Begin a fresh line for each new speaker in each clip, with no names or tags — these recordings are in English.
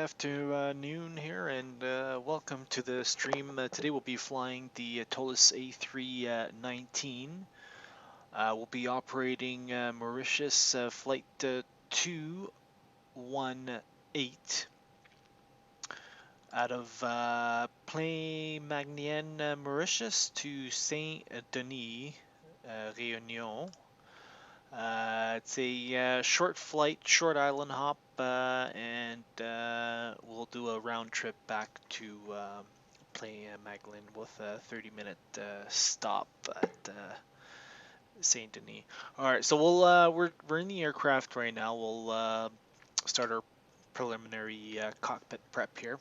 afternoon here, and welcome to the stream. Today we'll be flying the Tolis A319. We'll be operating Mauritius flight 218 out of Plain-Magnien, Mauritius to Saint-Denis, Réunion. It's a short flight, short island hop, and we'll do a round trip back to Plain-Magnien with a 30-minute stop at Saint Denis. All right, so we're in the aircraft right now. We'll start our preliminary cockpit prep here.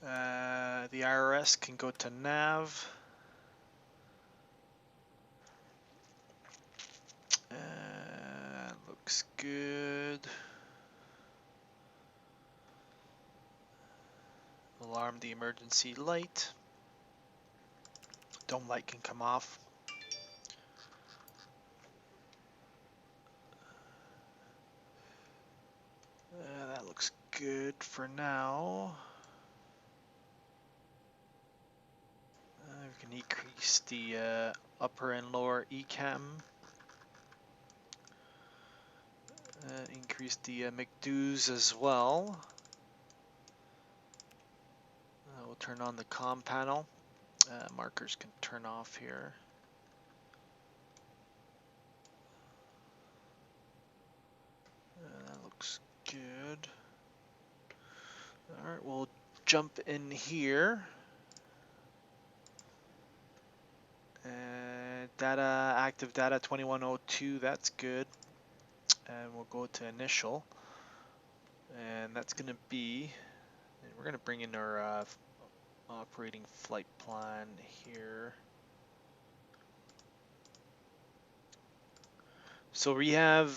The IRS can go to nav. Looks good. Alarm the emergency light. Dome light can come off. That looks good for now. We can increase the upper and lower ECAM. Increase the MAU2s as well. We'll turn on the comm panel. Markers can turn off here. That looks good. Alright, we'll jump in here. Active data 2102, that's good. And we'll go to initial. And that's going to be, we're going to bring in our operating flight plan here. So we have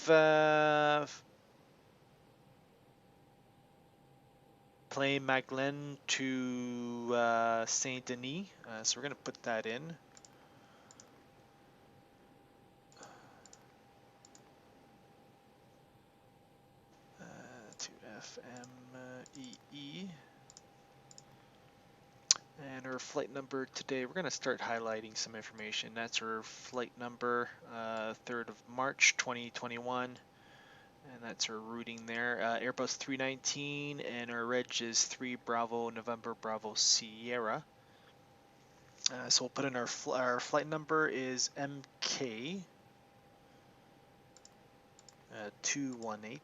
Plain-Magnien to Saint Denis, so we're going to put that in. To FMEE. And our flight number today, we're going to start highlighting some information. That's our flight number, 3rd of March 2021. And that's our routing there. Airbus 319, and our reg is 3 Bravo November Bravo Sierra. So we'll put in our flight number is MK 218.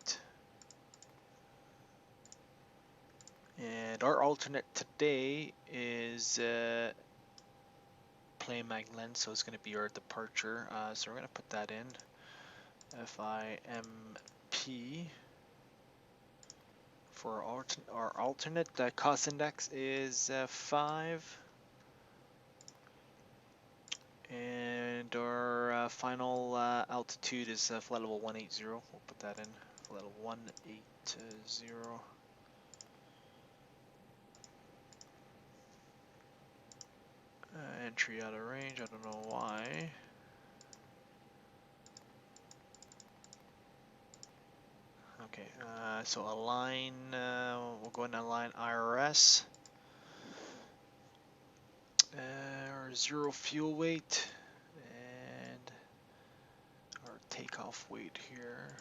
And our alternate today is Plain-Magnien, so it's going to be our departure. So we're going to put that in. FIMP. For our alternate, cost index is 5. And our final altitude is flight level 180. We'll put that in. Flight level 180. Entry out of range, I don't know why. Okay, so align, we'll go and align IRS. Our 0 fuel weight, and our takeoff weight here.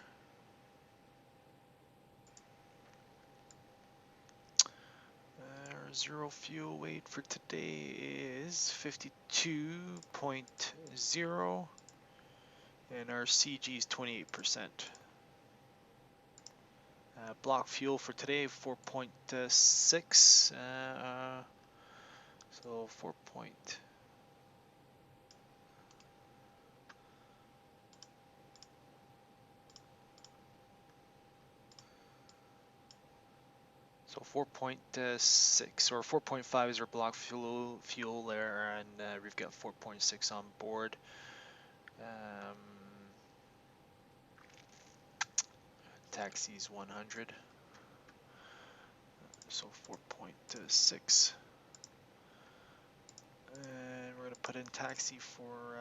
Our 0 fuel weight for today is 52.0, and our CG is 28%. Block fuel for today 4.6, so 4. So 4.6 or 4.5 is our block fuel there, and we've got 4.6 on board. Taxi's 100, so 4.6. And we're going to put in taxi for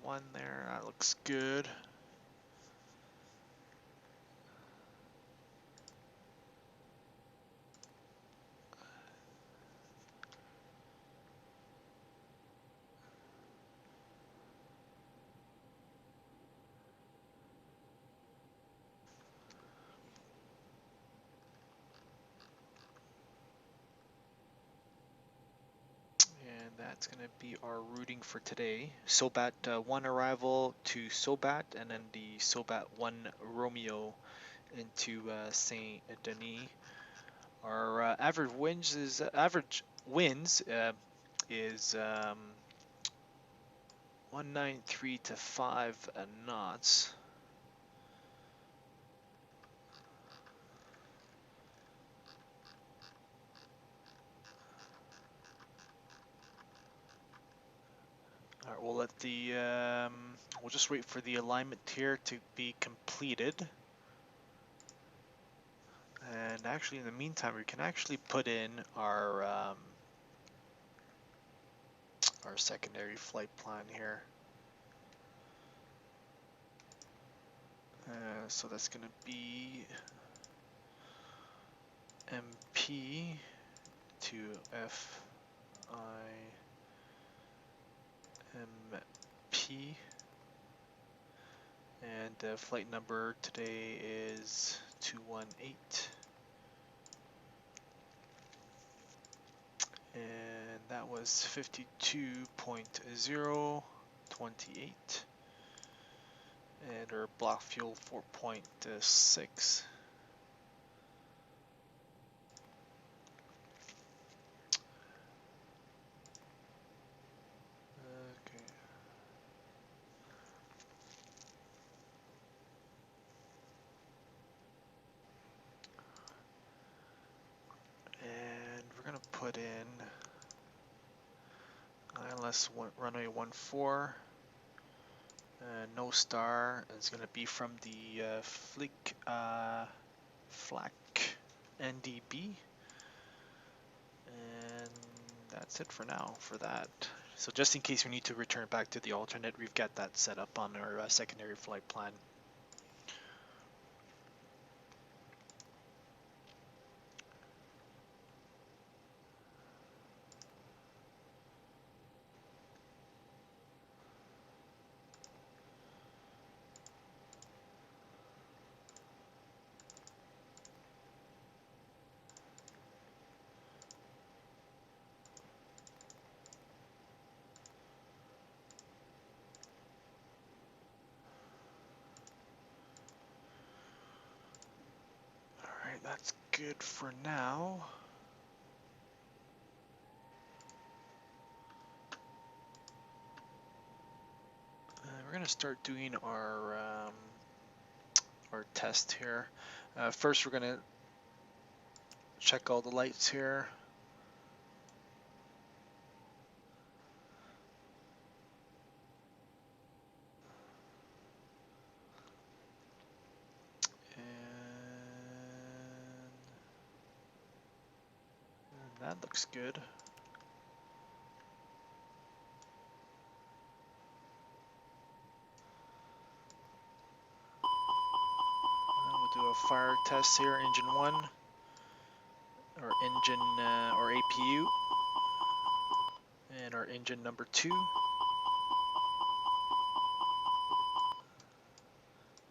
1 there. That looks good. that's going to be our routing for today. Sobat 1 arrival to Sobat, and then the Sobat 1 Romeo into Saint Denis. Our average winds is 193 to 5 knots. All right, we'll let the we'll just wait for the alignment here to be completed. And actually, in the meantime, we can actually put in our secondary flight plan here. So that's going to be MP to FIMP, and flight number today is 218, and that was 52.028, and our block fuel 4.6. And we're going to put in ILS runway 14, no star. It's going to be from the FLAC NDB, and that's it for now for that. So just in case we need to return back to the alternate, we've got that set up on our secondary flight plan. That's good for now. We're going to start doing our test here. First, we're going to check all the lights here. And that looks good. We'll do a fire test here, engine 1, or APU, and our engine number 2.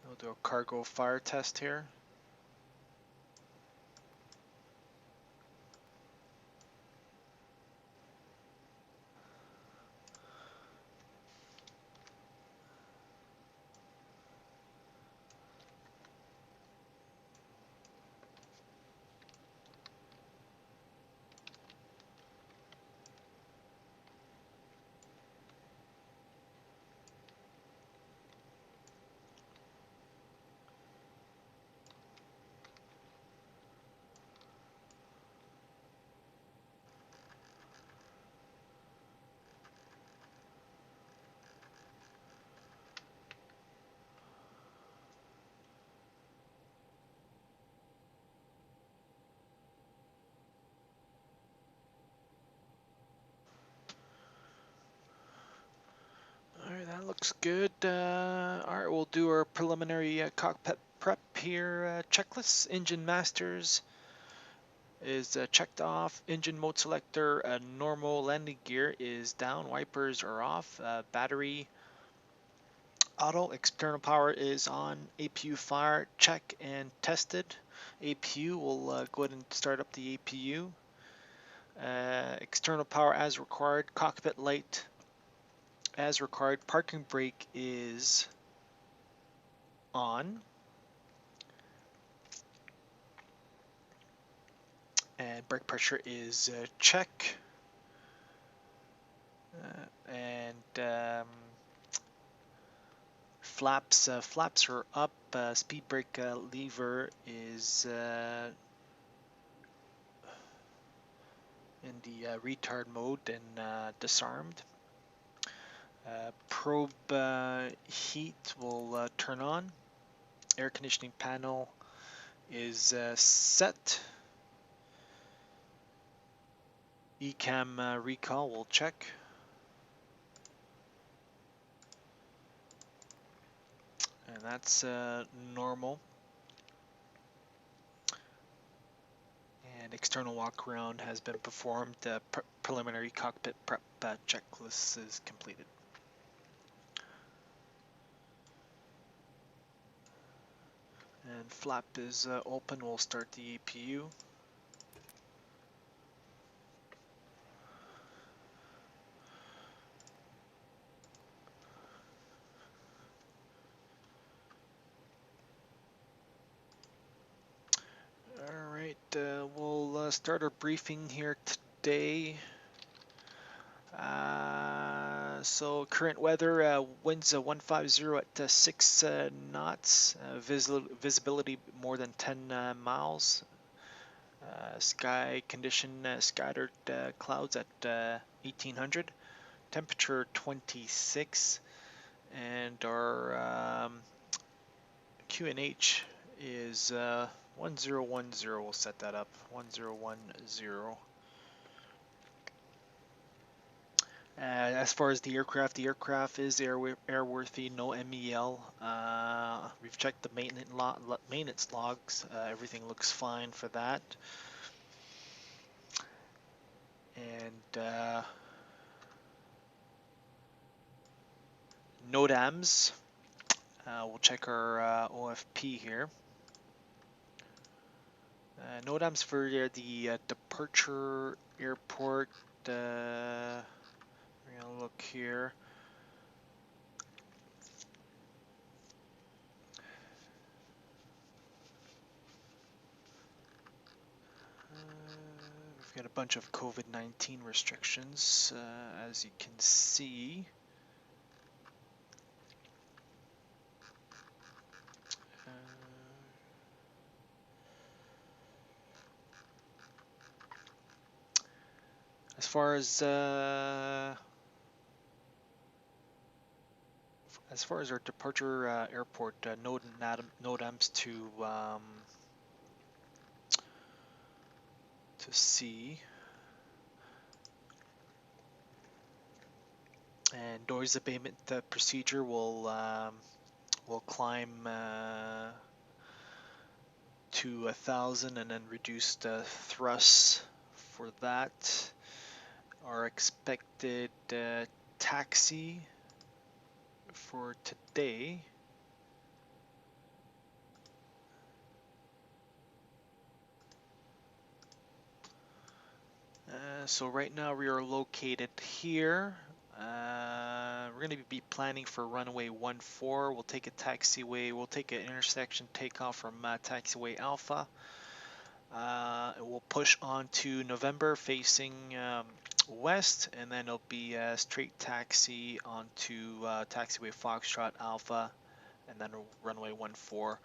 We'll do a cargo fire test here. Alright, that looks good. Alright, we'll do our preliminary cockpit prep here. Checklist, engine masters is checked off. Engine mode selector, normal landing gear is down. Wipers are off. Battery auto, external power is on. APU fire, check and tested. APU, we'll go ahead and start up the APU. External power as required. Cockpit light as required. Parking brake is on. And brake pressure is check. And flaps are up. Speed brake lever is in the retard mode and disarmed. Probe heat will turn on. Air conditioning panel is set. ECAM recall will check. And that's normal. And external walk around has been performed. Preliminary cockpit prep checklist is completed. And flap is open. We'll start the APU. Alright, we'll start our briefing here today. So current weather, winds 150 at 6 knots, visibility more than 10 miles. Sky condition, scattered clouds at 1800. Temperature 26. And our QNH is 1010. We'll set that up. 1010. As far as the aircraft is airworthy, no MEL. We've checked the maintenance logs. Everything looks fine for that. And NOTAMs. We'll check our OFP here. NOTAMs for the departure airport. We're gonna look here. We've got a bunch of COVID-19 restrictions, as you can see. As far as our departure airport, NOTAMs to see. And noise abatement procedure will climb to 1,000 and then reduced thrusts for that. Our expected taxi for today so right now we are located here. We're going to be planning for runway 14. We'll take a taxiway. We'll take an intersection takeoff from taxiway Alpha. We'll push on to November facing west, and then it'll be a straight taxi onto taxiway Foxtrot Alpha, and then runway 14.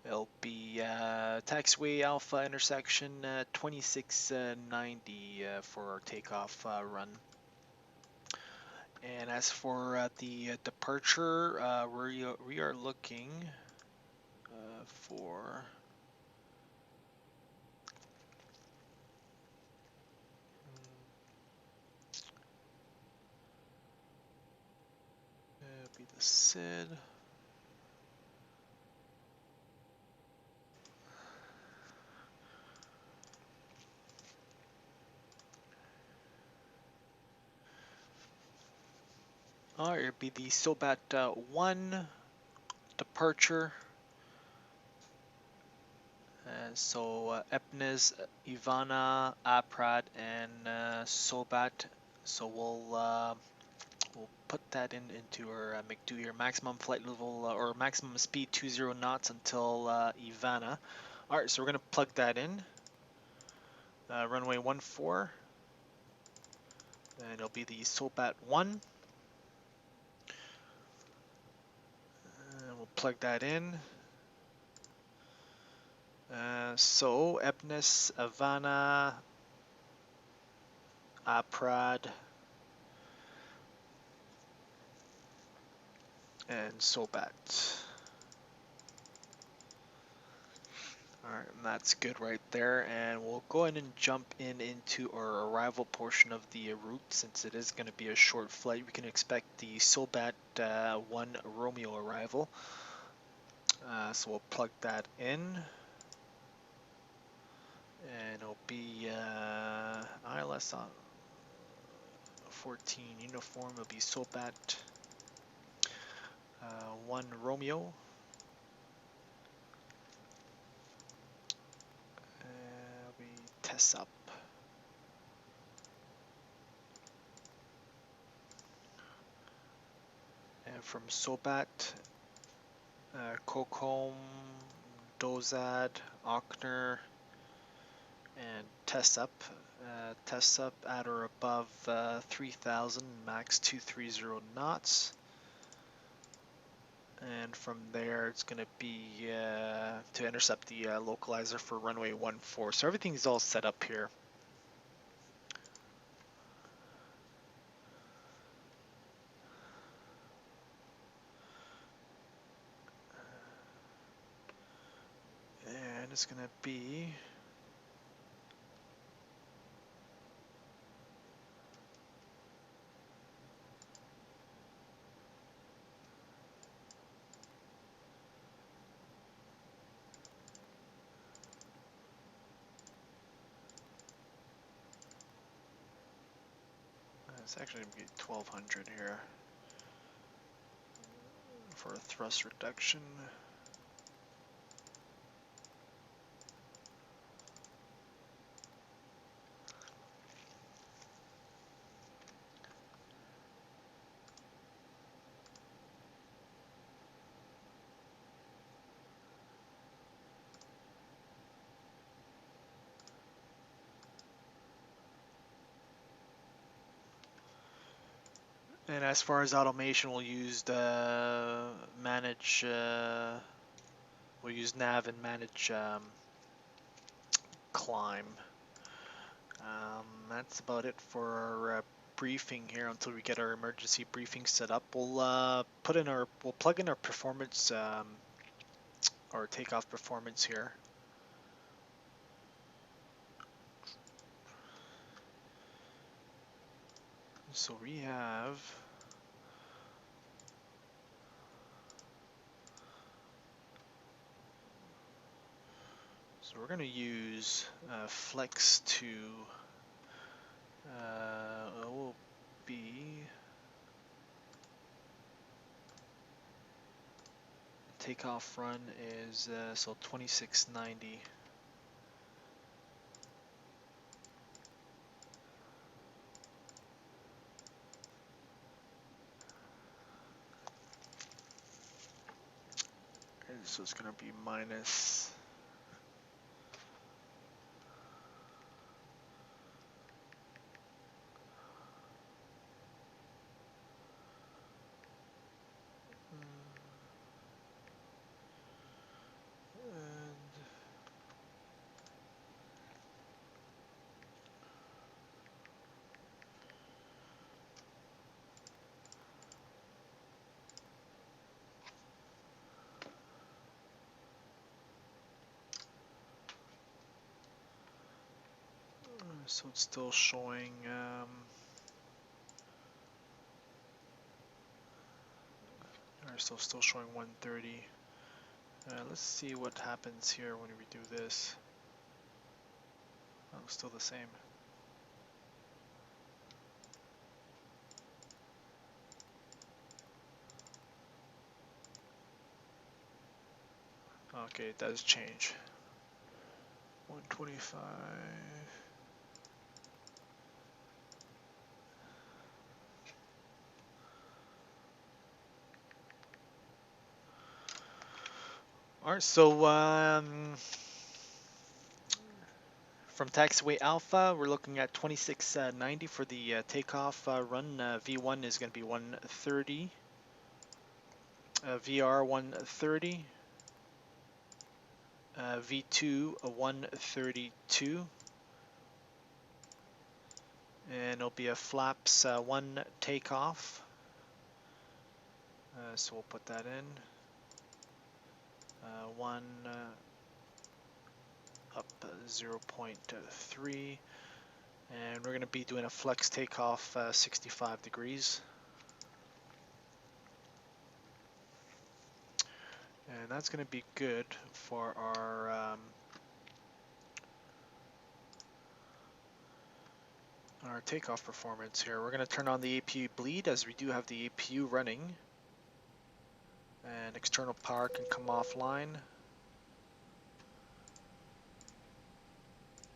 It'll be taxiway Alpha intersection 2690 for our takeoff run. And as for the departure, we are looking for be the SID. Alright, it'll be the SOBAT 1 departure. Epnes, Ivana, Aprad, and Sobat. So we'll put that into our MAU2 here. Maximum flight level or maximum speed 20 knots until Ivana. All right, so we're gonna plug that in. Runway 14, and it'll be the Sobat 1. We'll plug that in. So Epnes, Ivana, Aprad, and Sobat. Alright, and that's good right there, and we'll go ahead and jump into our arrival portion of the route. Since it is going to be a short flight, we can expect the Sobat 1 Romeo arrival. So we'll plug that in, and it'll be ILS on 14 uniform. It'll be Sobat 1 Romeo. We test up. And from Sobat, Kokom, Dozad, Ochner, and test up at or above 3,000, max 230 knots. And from there, it's going to be to intercept the localizer for runway 14. So everything's all set up here. And it's going to be it's actually going to be 1200 here for a thrust reduction. And as far as automation, we'll use manage. We'll use nav and manage climb. That's about it for our briefing here until we get our emergency briefing set up. We'll plug in our performance, our takeoff performance here. So we have. So we're going to use flex to will be takeoff run is so 2690. And so it's going to be minus. So it's still showing still showing 130. Let's see what happens here when we do this. Oh, still the same. Okay, it does change. 125. All right, so from taxiway Alpha, we're looking at 2690 for the takeoff run. V1 is going to be 130, VR 130, V2 132, and it'll be a flaps 1 takeoff. So we'll put that in. 1 up 0.3. And we're going to be doing a flex takeoff 65 degrees. And that's going to be good for our takeoff performance here. We're going to turn on the APU bleed as we do have the APU running. And external power can come offline.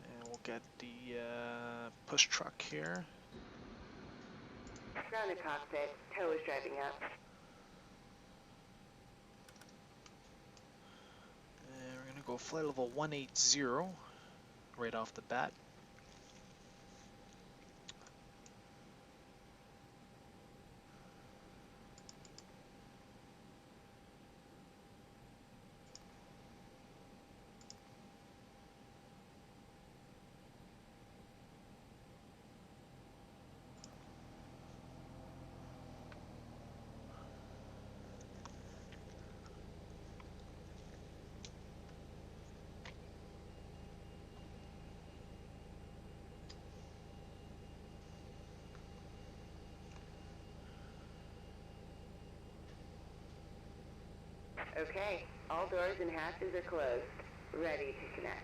And we'll get the push truck here.
Ground to cockpit, tow is driving up.
And we're going to go flight level 180 right off the bat.
Okay, all doors and hatches are closed. Ready to connect.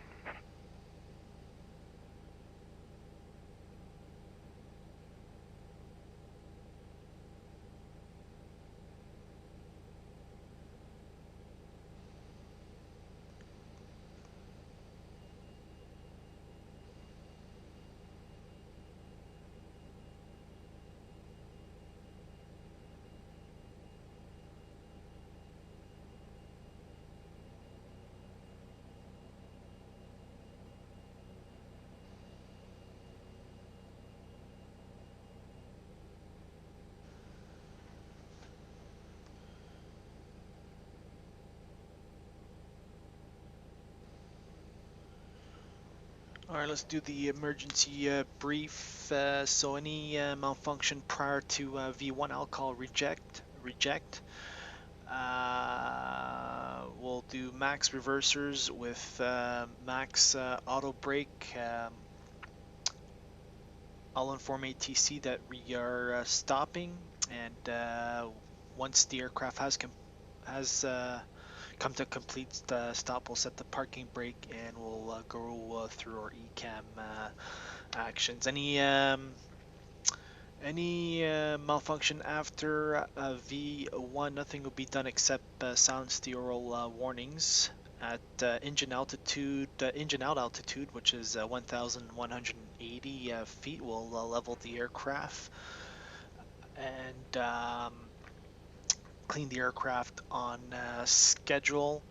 All right, let's do the emergency brief. So any malfunction prior to V1 alcohol reject. We'll do max reversers with max auto brake. I'll inform ATC that we are stopping, and once the aircraft has come to complete stop, we'll set the parking brake and we'll go through our ECAM actions. Any malfunction after V1, nothing will be done except silence the oral warnings at engine out altitude, which is 1,180 feet. We'll level the aircraft and clean the aircraft on schedule.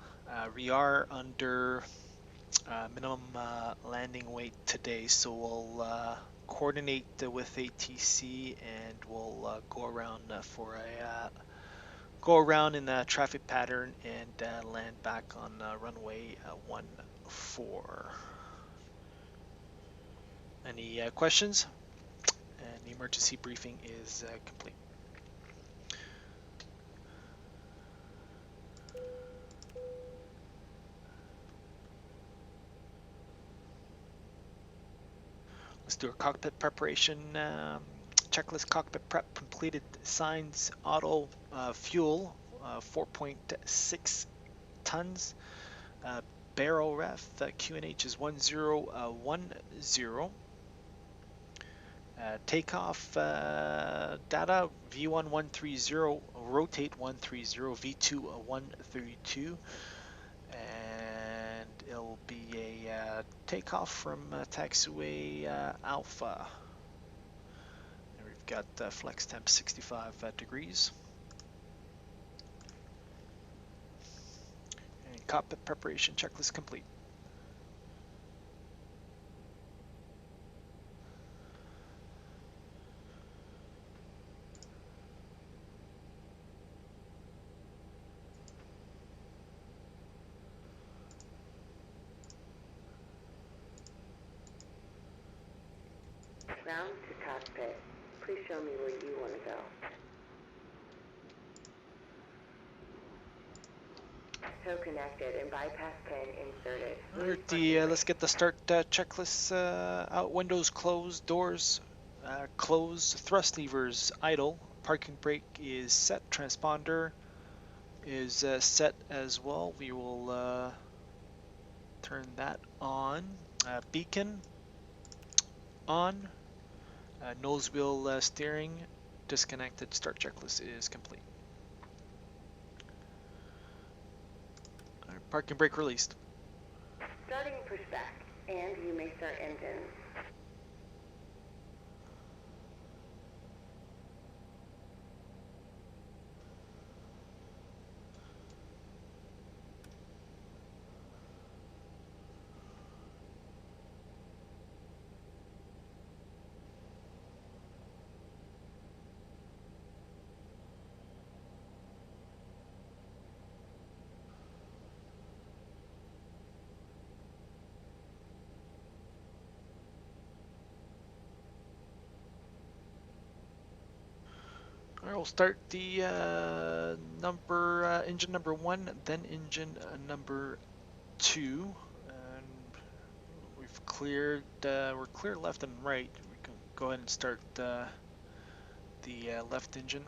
We are under minimum landing weight today, so we'll coordinate with ATC and we'll go around for a go around in the traffic pattern and land back on runway 14. Any questions? And the emergency briefing is complete. Let's do our cockpit preparation checklist. Cockpit prep completed. Signs auto fuel 4.6 tons. Barrel ref QNH is 1010. Takeoff data V1 130, rotate 130, V2 132, and It'll be a takeoff from taxiway Alpha. And we've got flex temp 65 degrees. And cockpit preparation checklist complete.
Round to cockpit. Please show me where you want to go. So connected and bypass pin inserted.
Alright, let's get the start checklist out. Windows closed, doors closed, thrust levers idle, parking brake is set, transponder is set as well. We will turn that on. Beacon on. Nose wheel steering disconnected. Start checklist is complete. Alright, parking brake released.
Starting pushback, and you may start engines.
Alright, we'll start the engine number 1, then engine number 2. And we've cleared, we're clear left and right. We can go ahead and start the left engine.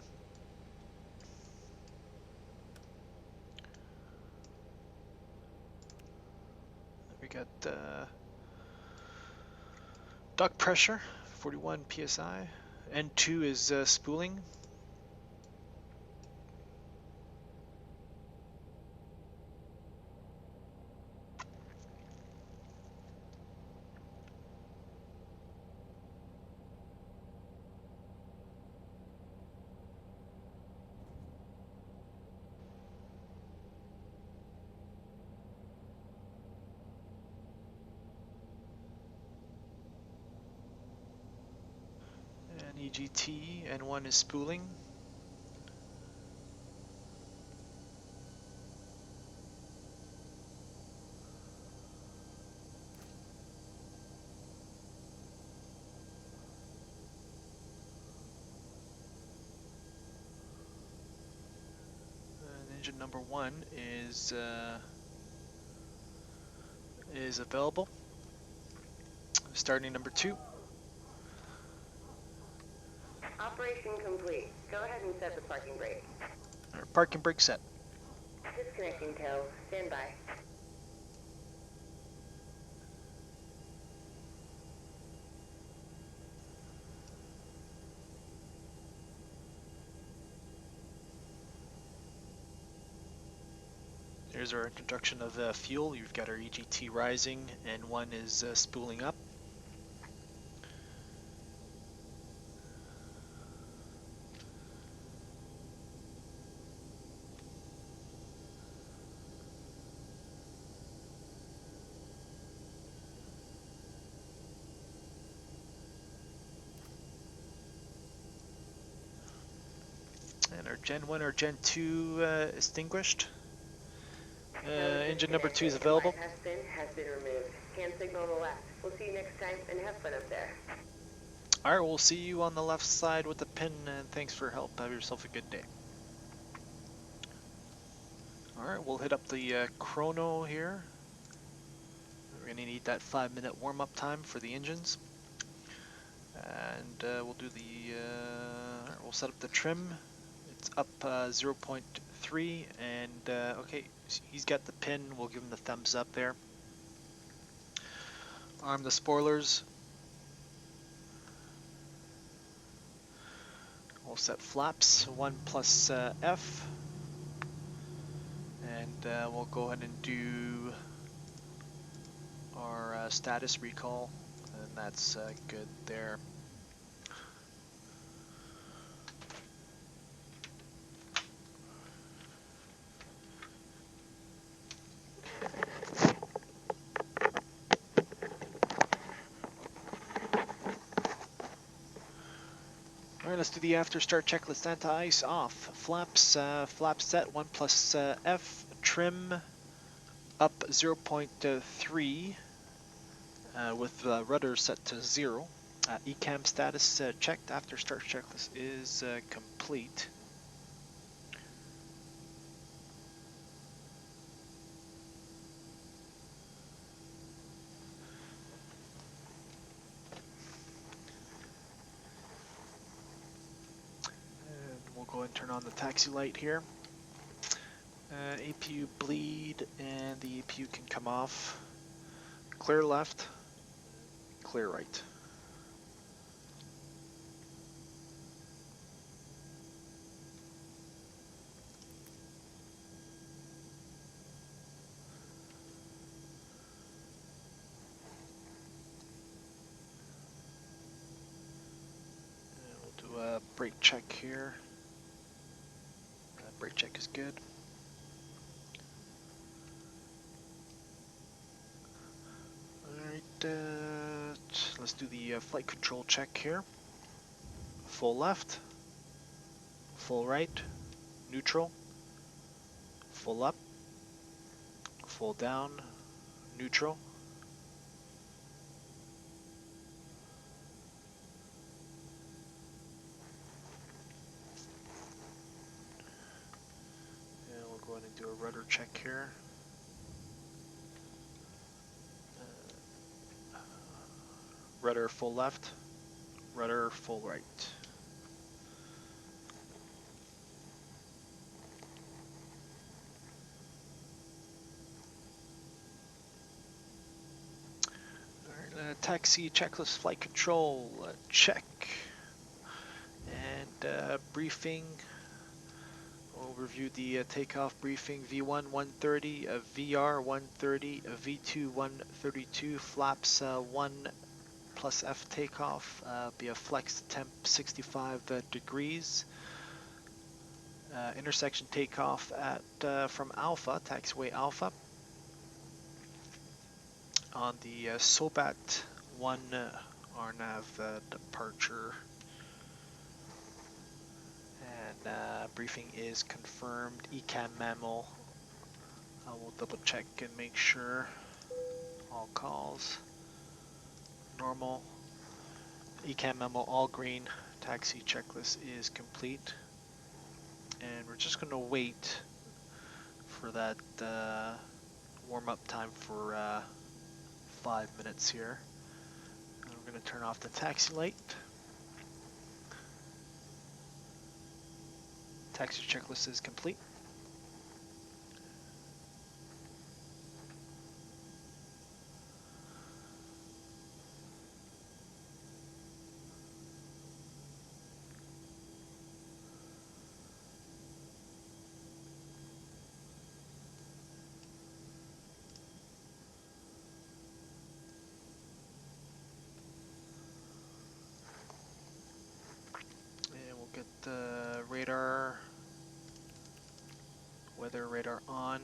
We got duct pressure, 41 psi. N2 is spooling. And EGT, N1 is spooling. And engine number 1 is available. Starting number 2.
Operation complete. Go ahead and set the parking brake.
Our parking brake set.
Disconnecting tow. Stand by.
There's our introduction of fuel. You've got our EGT rising, and one is spooling up. And our Gen 1 or Gen 2 extinguished. Engine number 2 is available.
Bypass pin has been removed. Hand signal on the left. We'll see you next time, and have fun up there.
Alright, we'll see you on the left side with the pin, and thanks for your help. Have yourself a good day. Alright, we'll hit up the chrono here. We're going to need that 5-minute warm-up time for the engines. And we'll do we'll set up the trim. It's up 0.3, and okay, he's got the pin. We'll give him the thumbs up there. Arm the spoilers. We'll set flaps 1 plus F, and we'll go ahead and do our status recall, and that's good there. All right, let's do the after start checklist. Anti-ice off. Flaps, flap set 1 plus F. Trim up 0.3 with rudder set to 0. ECAM status checked. After start checklist is complete. And we'll go and turn on the taxi light here. APU bleed, and the APU can come off. Clear left, clear right. And we'll do a brake check here. Brake check is good. Alright, let's do the flight control check here. Full left, full right, neutral, full up, full down, neutral. And we'll go ahead and do a rudder check here. Rudder full left, rudder full right. Alright, taxi checklist flight control check. And briefing. We'll review the takeoff briefing. V1 130, VR 130, V2 132, flaps 1 plus F takeoff, be a flex temp 65 degrees. Intersection takeoff at from Alpha, taxiway Alpha, on the Sobat 1 RNAV departure. And briefing is confirmed. ECAM mammal. We'll double check and make sure all calls normal. ECAM memo all green. Taxi checklist is complete. And we're just going to wait for that warm-up time for 5 minutes here. And we're going to turn off the taxi light. Taxi checklist is complete. And we'll get the radar, weather radar on.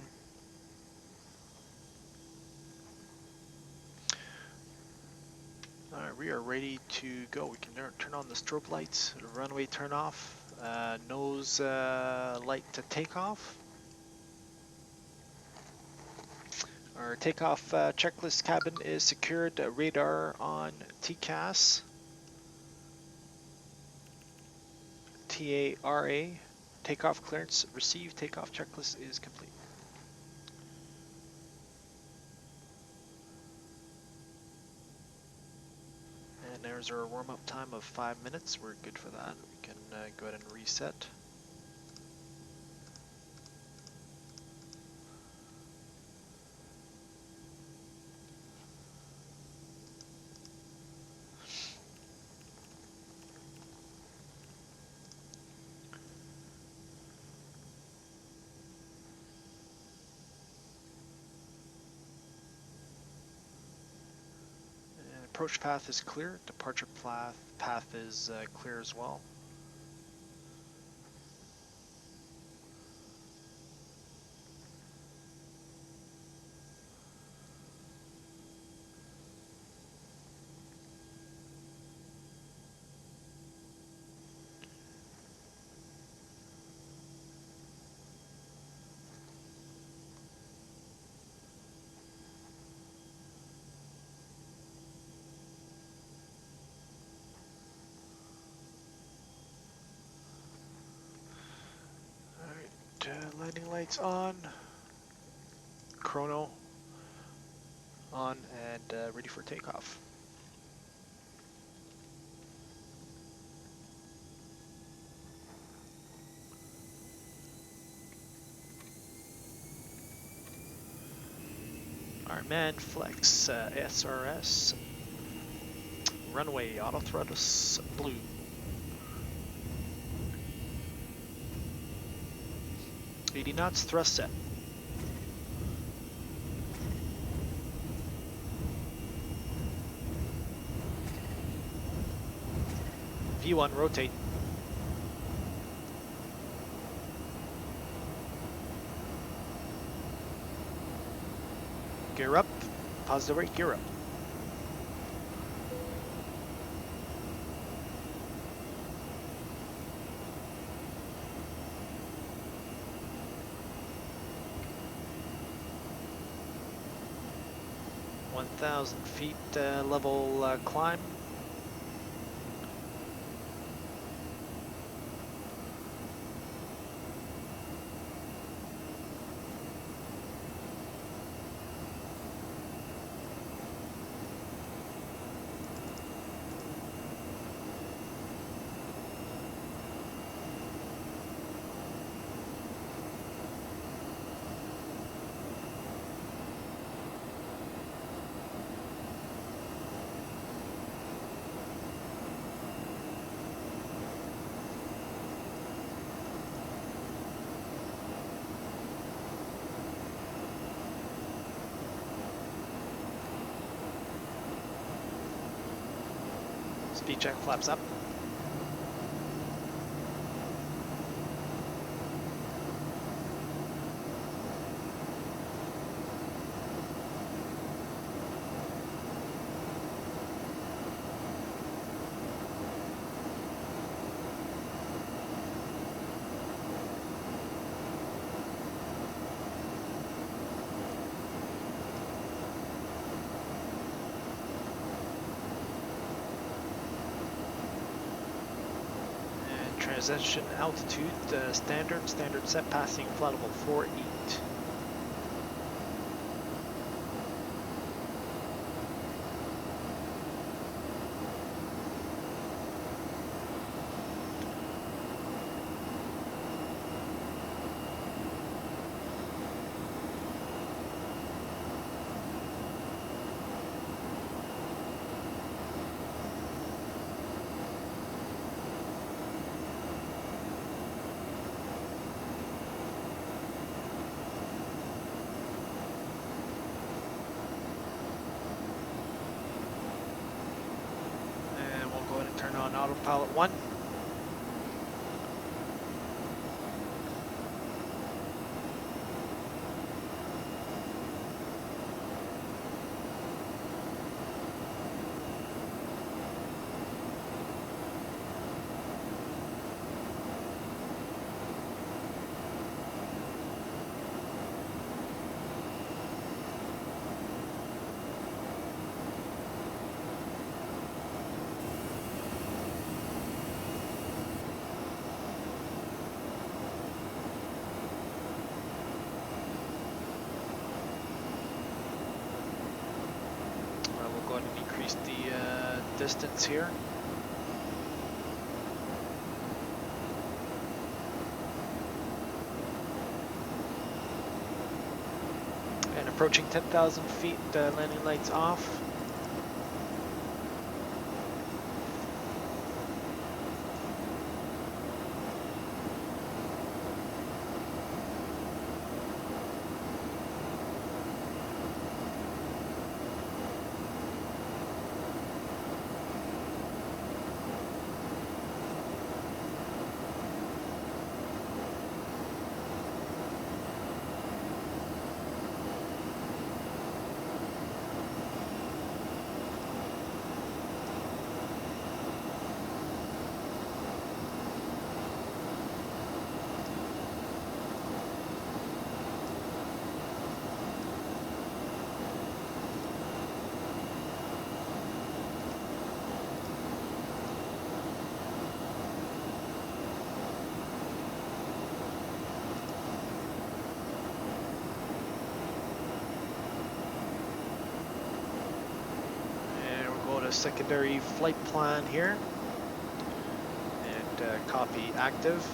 Alright, we are ready to go. We can turn on the strobe lights, runway turn off, nose light to takeoff. Our takeoff checklist cabin is secured, radar on TCAS, TARA, takeoff clearance received, takeoff checklist is complete. And there's our warm-up time of 5 minutes. We're good for that. We can go ahead and reset. approach path is clear. Departure path is clear as well. Landing lights on, chrono on, and ready for takeoff. Our man flex SRS, runway auto thrust blue. .80 knots, thrust set. V1, rotate. Gear up, positive rate, gear up. .1,000 feet level climb. Speed check, flaps up. Transition altitude, standard set, passing flight level 48. Turn on autopilot 1. We'll go ahead and increase the distance here. And approaching 10,000 feet, landing lights off. secondary flight plan here, and copy active.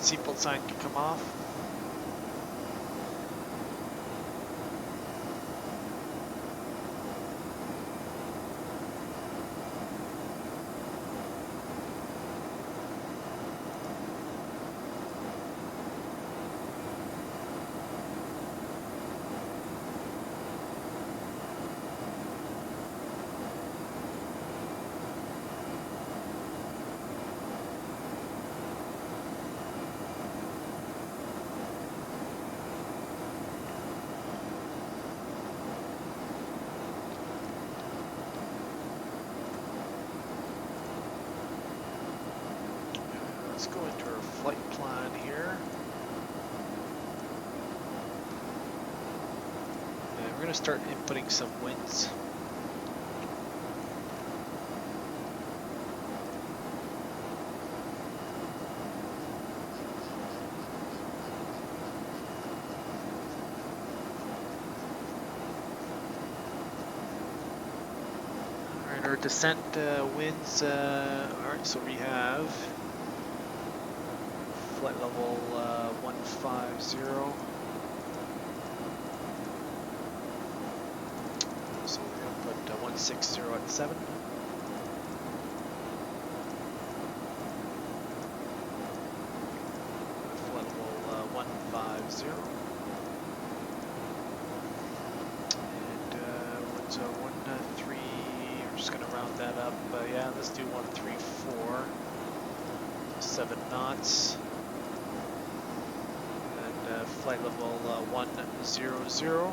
Seatbelt sign can come off. Let's go into our flight plan here. And we're going to start inputting some winds. Alright, our descent winds, alright, so we have flight level 150. So we're going to put 160 at 7. Flight level 150. And what's 1-3? We're just going to round that up. Yeah, let's do 134. 7 knots. Flight level 100.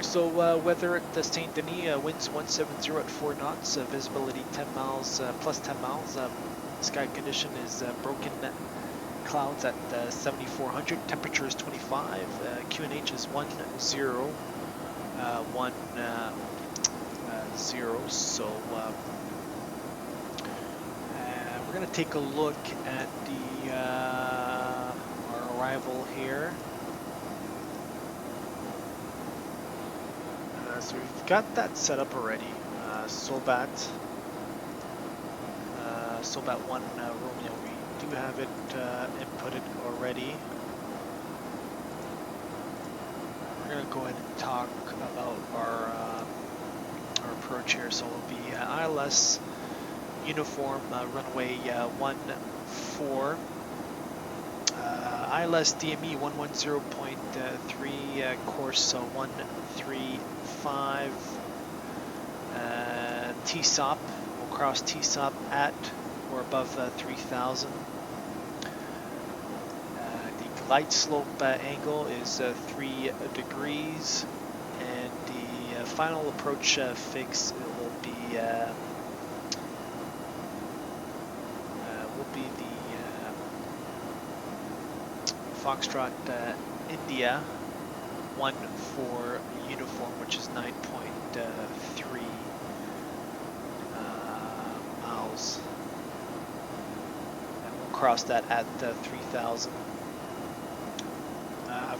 So weather at Saint Denis, winds 170 at 4 knots, visibility 10 miles, plus 10 miles. Sky condition is broken clouds at 7,400. Temperature is 25. QNH is 10, 10. So we're going to take a look at the our arrival here. So we've got that set up already. Solbat 1 Romeo, we do have it inputted already. We're going to go ahead and talk about our approach here. So it'll be ILS uniform runway 14. ILS DME 110.3 course 135. TSOP, we'll cross TSOP at or above 3,000. The glide slope angle is 3 degrees, and the final approach fix will be the Foxtrot India 1 for uniform, which is 9.3 miles, and we'll cross that at 3,000.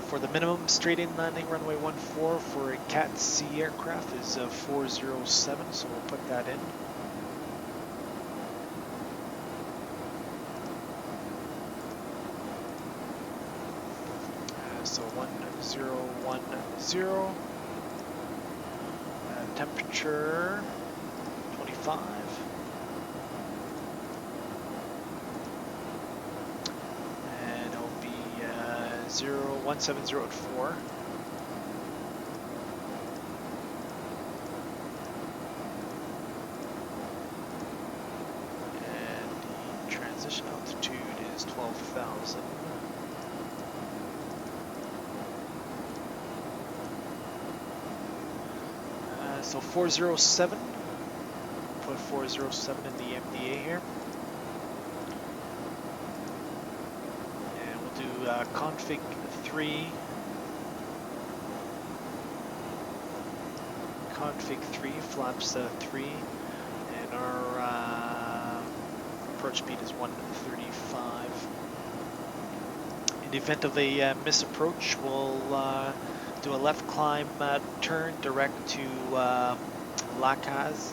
For the minimum straight-in landing runway 14 for a Cat C aircraft is 407, so we'll put that in. So 1010, temperature 25. And it'll be 17004. And the transition altitude is 12,000. So 407, put 407 in the MDA here. And we'll do config 3. Config 3, flaps 3. And our approach speed is 135. In the event of a misapproach, we'll do a left climb turn direct to Lacaz,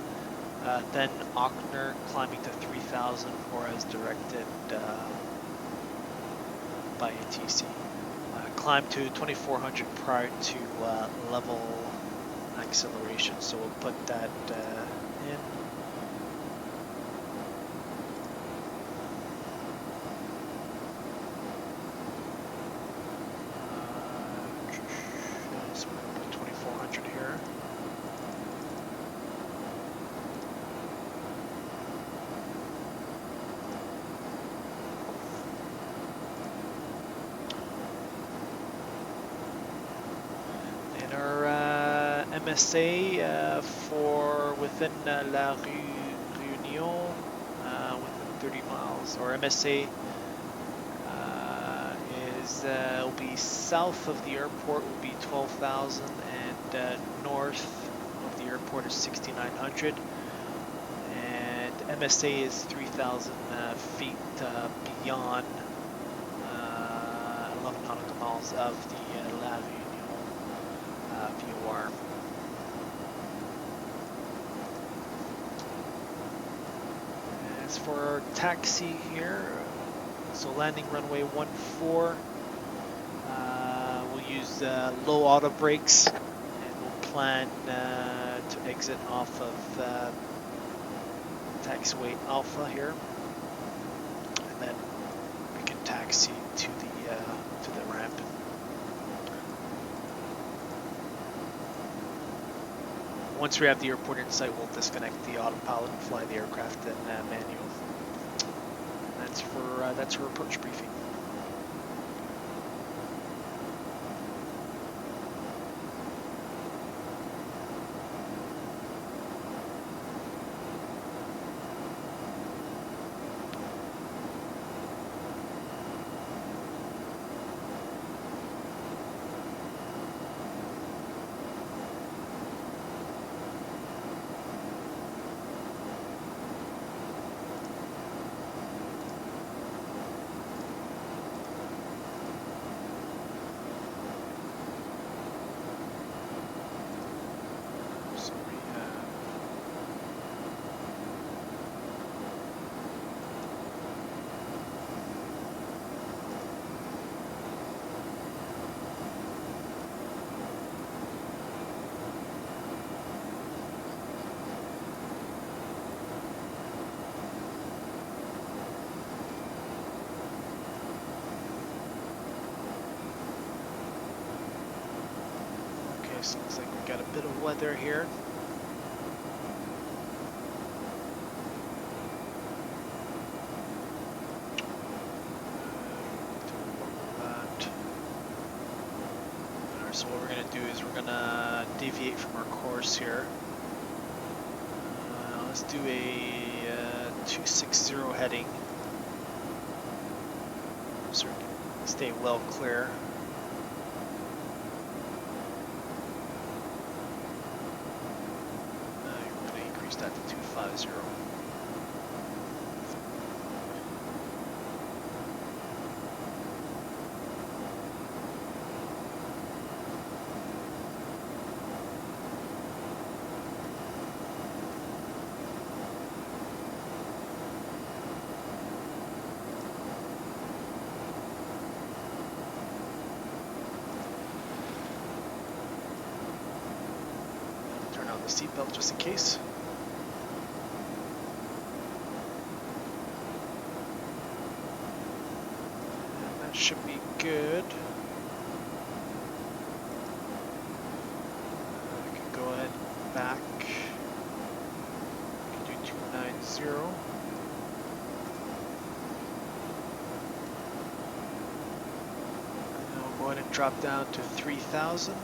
then Ochner climbing to 3,000 or as directed by ATC. Climb to 2,400 prior to level acceleration, so we'll put that in. So we're going to put 2,400 here. And our MSA for within La Réunion, within 30 miles, or MSA will be south of the airport will be 12,000, and north of the airport is 6,900, and MSA is 3,000 feet beyond 11 nautical miles of the La Réunion VOR. As for our taxi here, so landing runway 14, we'll use low auto brakes, and we'll plan to exit off of taxiway Alpha here, and then we can taxi to the ramp. Once we have the airport in sight, we'll disconnect the autopilot and fly the aircraft in manual. That's for approach briefing. Looks like we got a bit of weather here. So what we're going to do is we're going to deviate from our course here. Let's do a 260 heading, so we can stay well clear. We're going to increase that to 250. Seatbelt just in case. And that should be good. We can go ahead and back. We can do 290. And we'll go ahead and drop down to 3,000.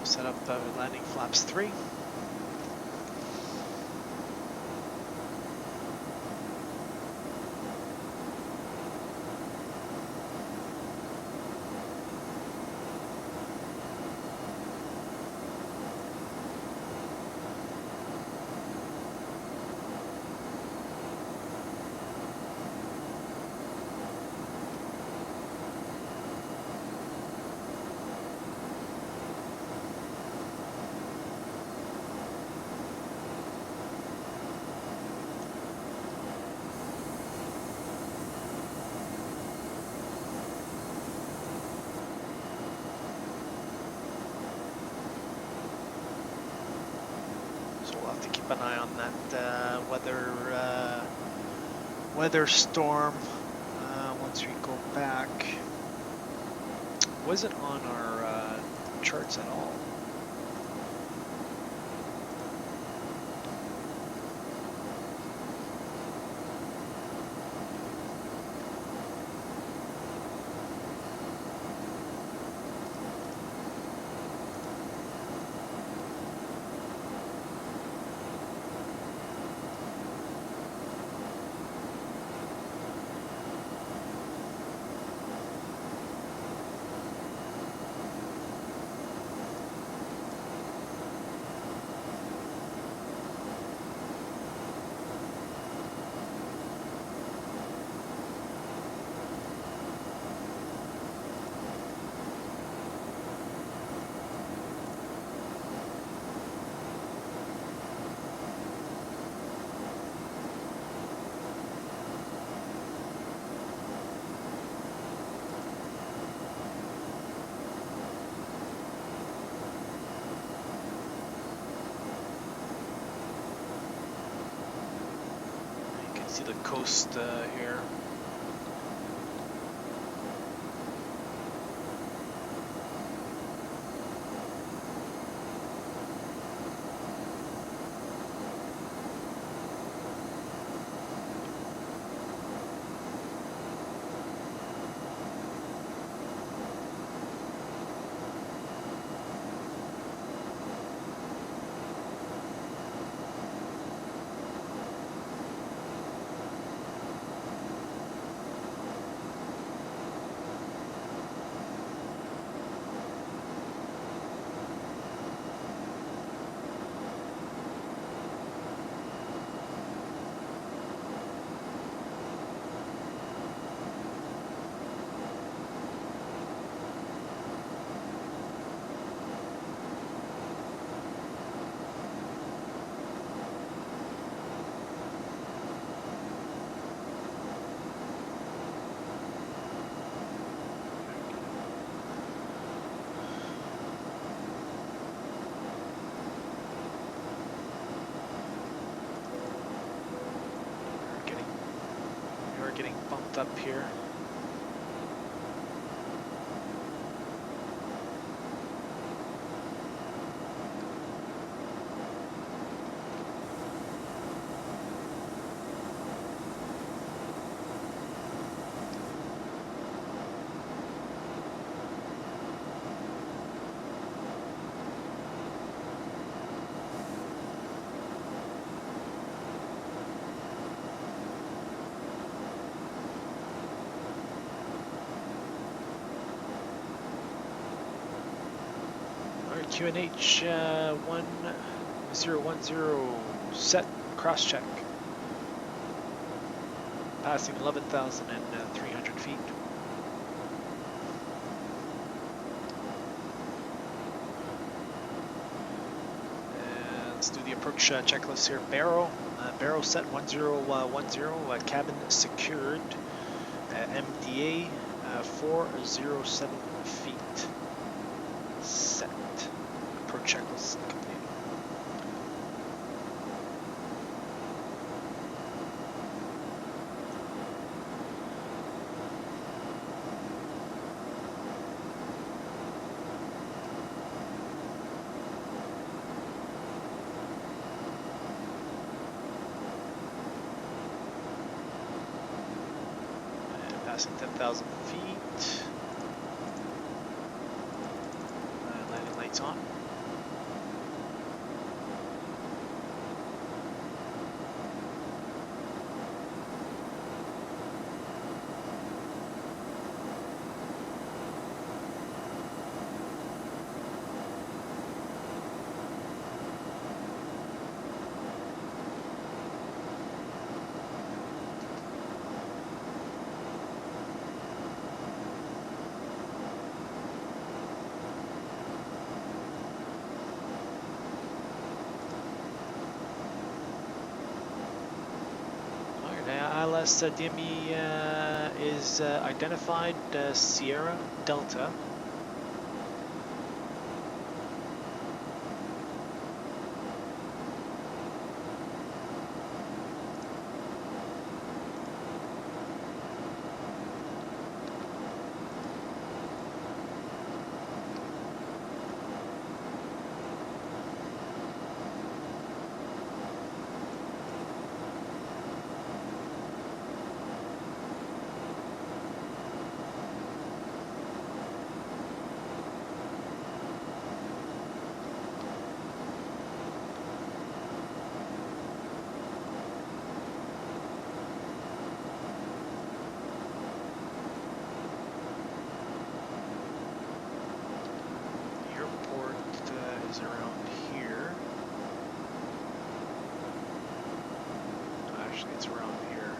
Set up landing flaps 3. An eye on that weather storm once we go back. Wasn't on our charts at all. See the coast here. We're getting bumped up here. QNH 1010 set cross check. Passing 11,300 feet. And let's do the approach checklist here. Barrow set 1010, cabin secured. MDA 407 feet. Set. Approach checklist complete. And passing 10,000 feet. Landing lights on. ILS DME is identified Sierra Delta. Is around here. Actually, it's around here.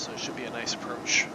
so it should be a nice approach.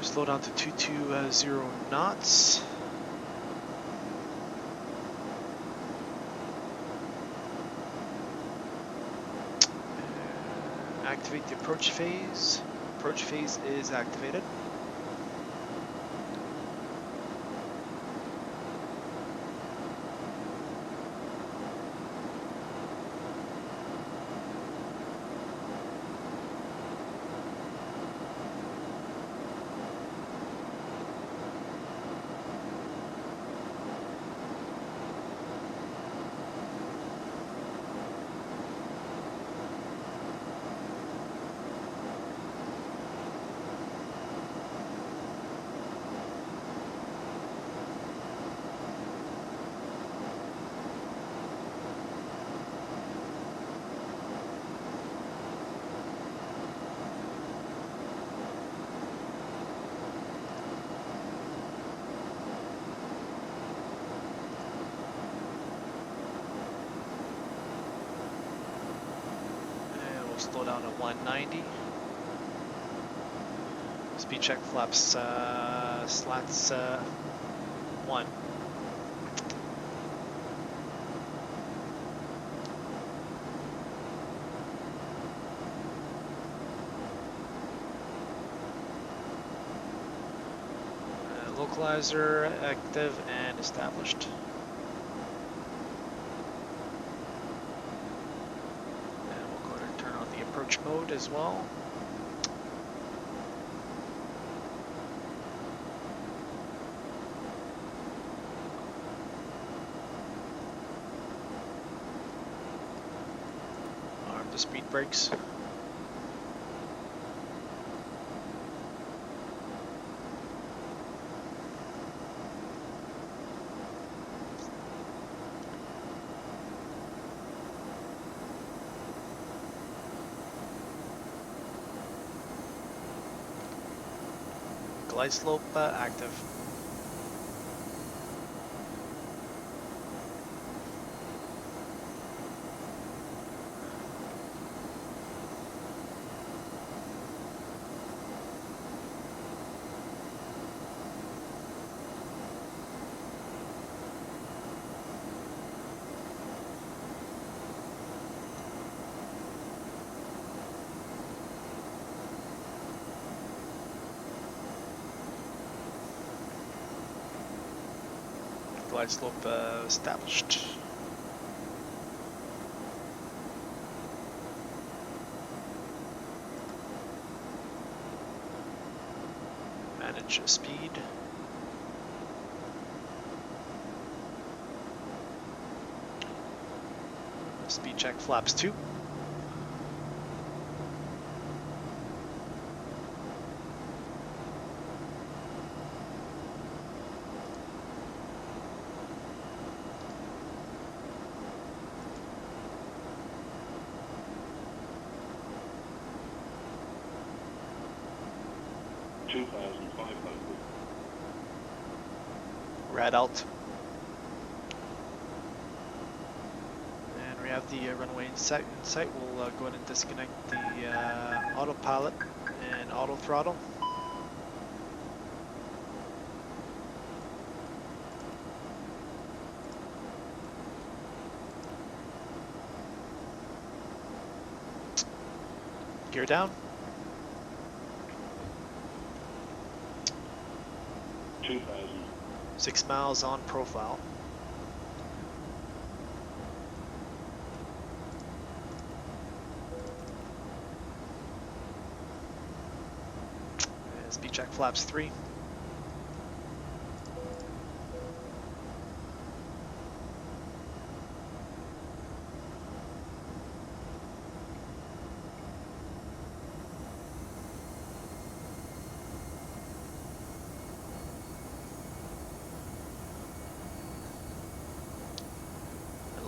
Slow down to 220 knots. Activate the approach phase. Approach phase is activated. Slow down to 190. Speed check flaps slats 1. Localizer active and established. Approach mode as well. Arm the speed brakes. Glide slope active. Glide slope established. manage speed. Speed check flaps 2. Rad alt. And we have the runway in sight. We'll go ahead and disconnect the autopilot and auto throttle. Gear down. 6 miles on profile. And speed check flaps 3.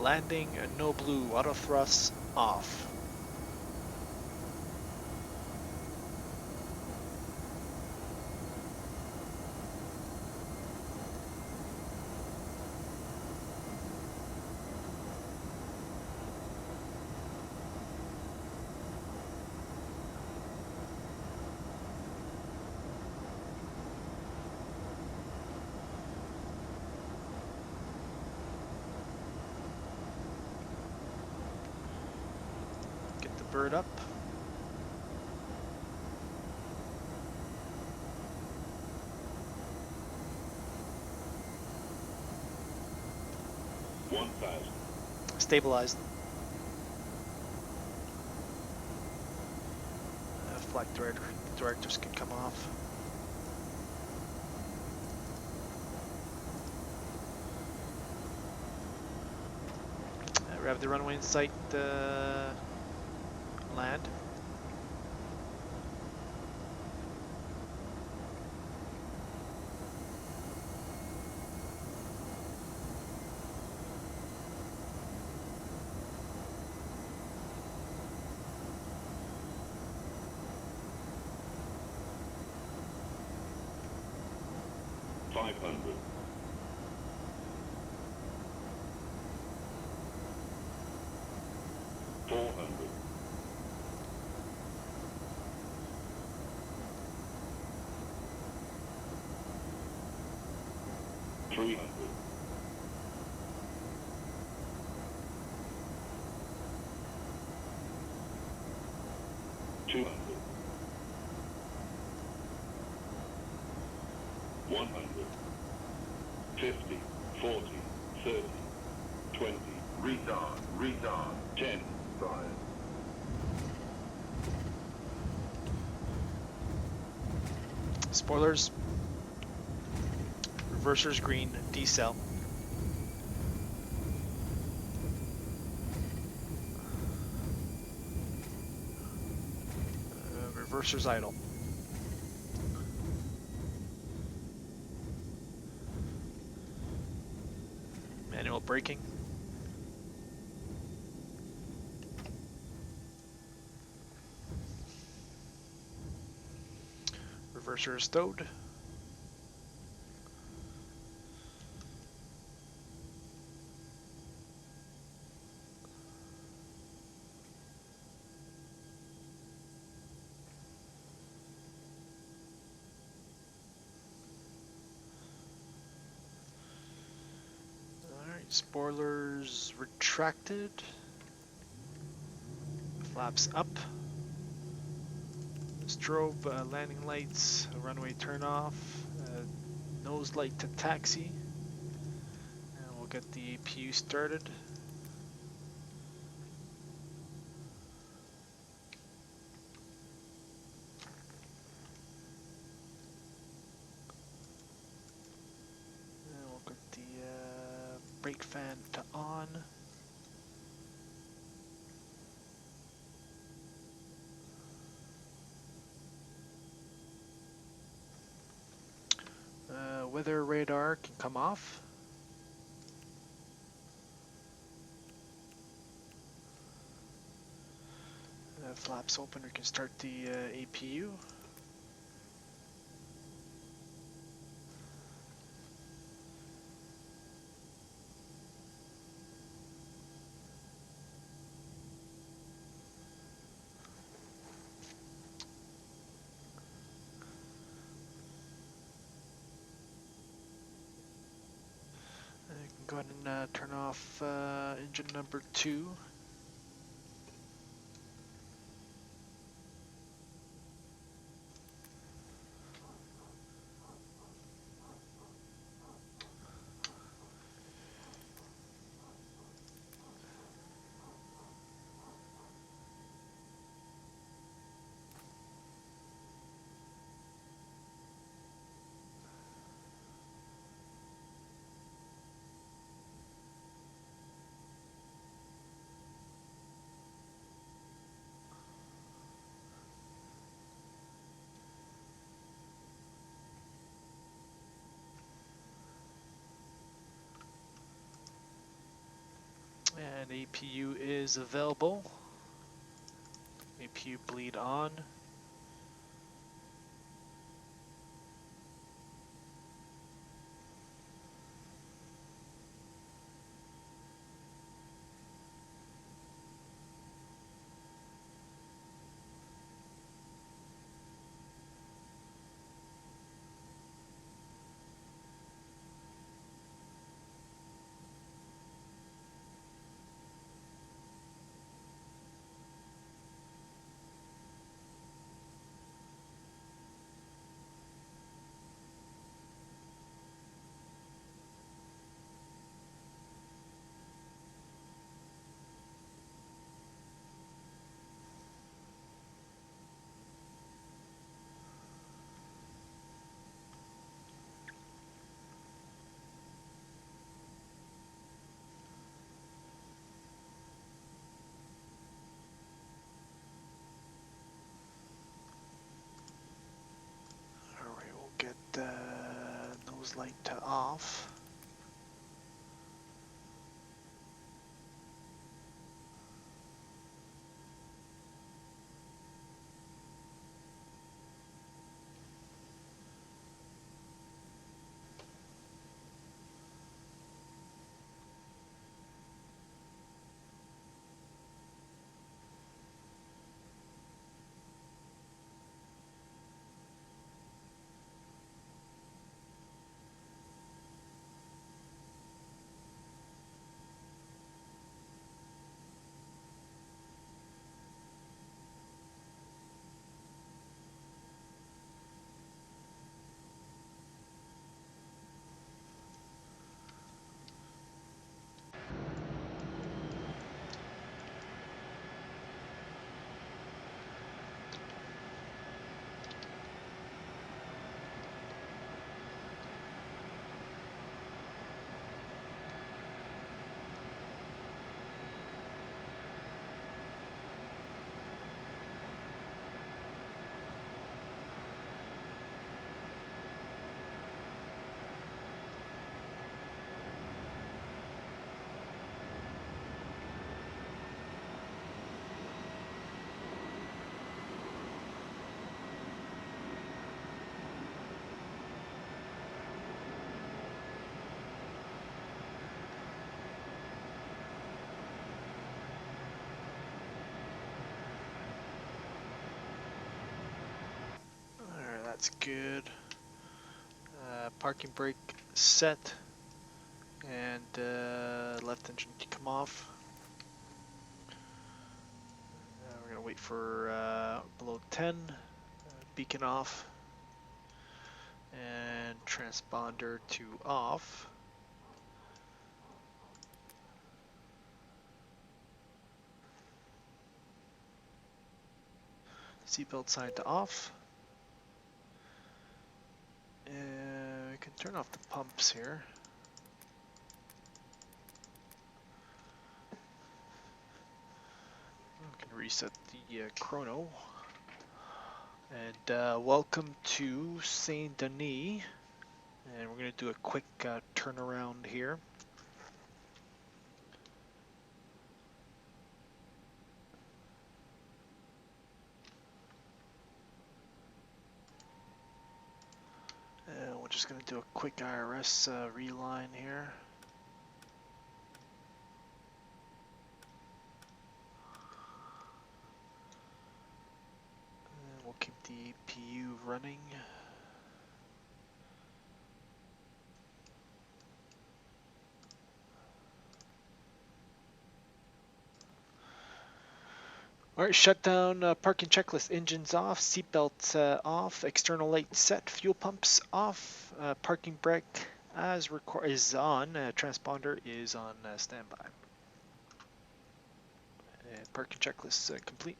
Landing, no blue, auto thrust off. Bird up. Stabilized. Flight directors can come off. We have the runway in sight. Land. Spoilers. Reversers green, decel. Reversers idle. Manual braking. Reverser stowed. Spoilers retracted. Flaps up. Strobe, landing lights, runway turn off. Nose light to taxi. And we'll get the APU started. brake fan to on. Weather radar can come off. Flaps open, we can start the APU. Go ahead and turn off engine number 2. And APU is available. APU bleed on. Alright, we'll get the nose light to off. Alright, that's good. Parking brake set, and left engine to come off. We're going to wait for below 10, beacon off, and transponder to off. Seatbelt sign to off. And we can turn off the pumps here. reset the chrono. And welcome to Saint Denis. And we're going to do a quick turnaround here. And we're just going to do a quick IRS reline here. And we'll keep the PU running. Alright, shutdown parking checklist. Engines off, seatbelts off, external lights set, fuel pumps off, parking brake is on, transponder is on standby. Parking checklist complete.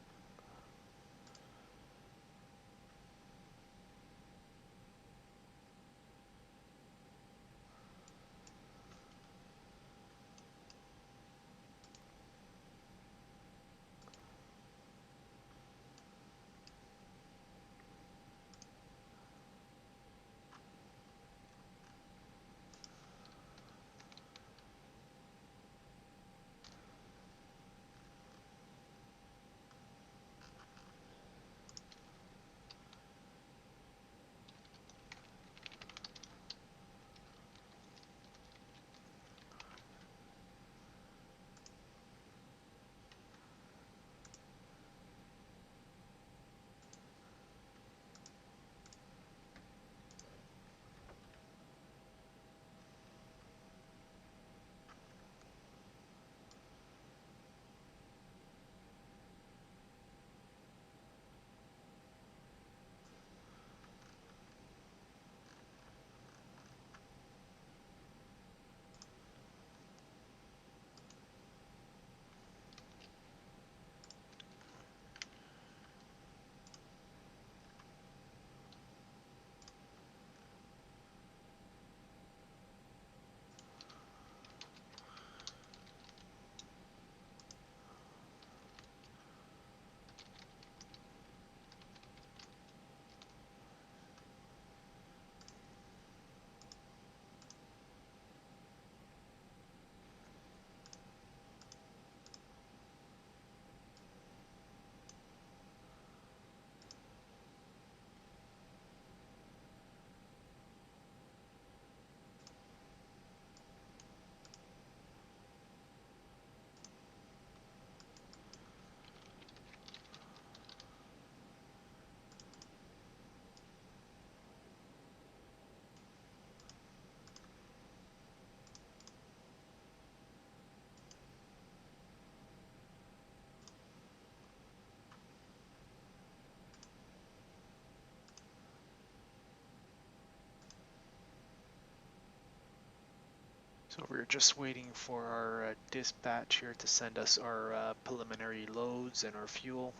So we're just waiting for our dispatch here to send us our preliminary loads and our fuel.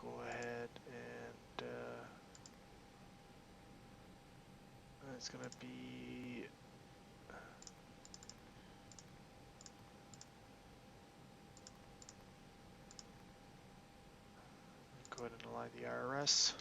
go ahead and it's going to be go ahead and align the IRS.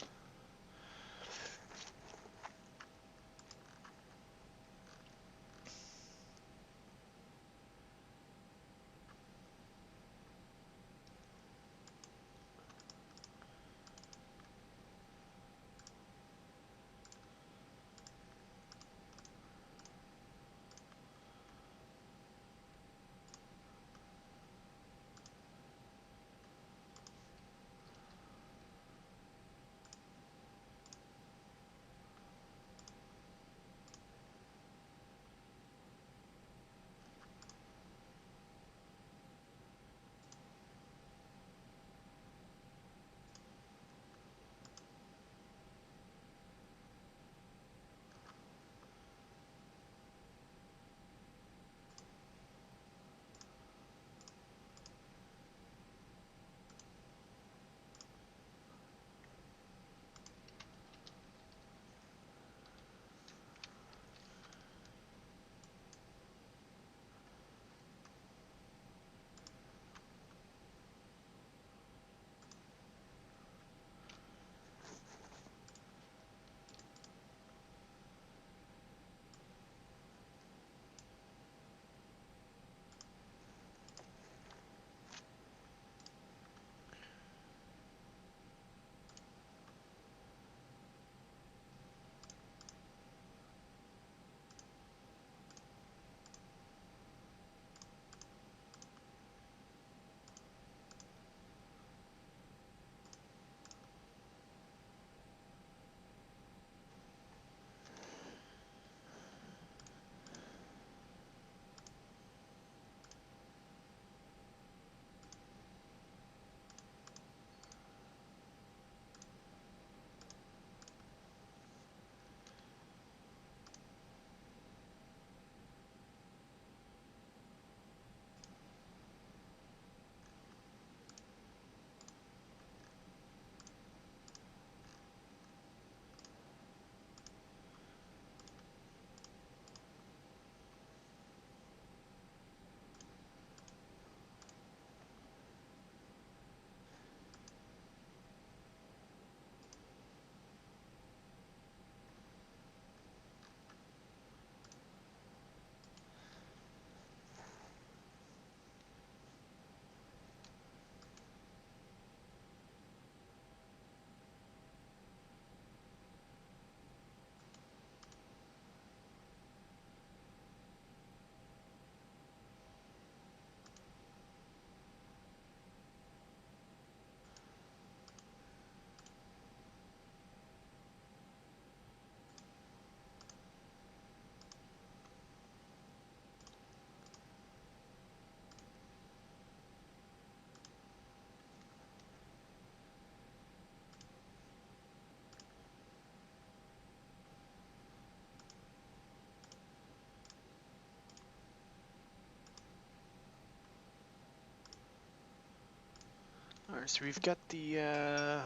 All right, so we've got the all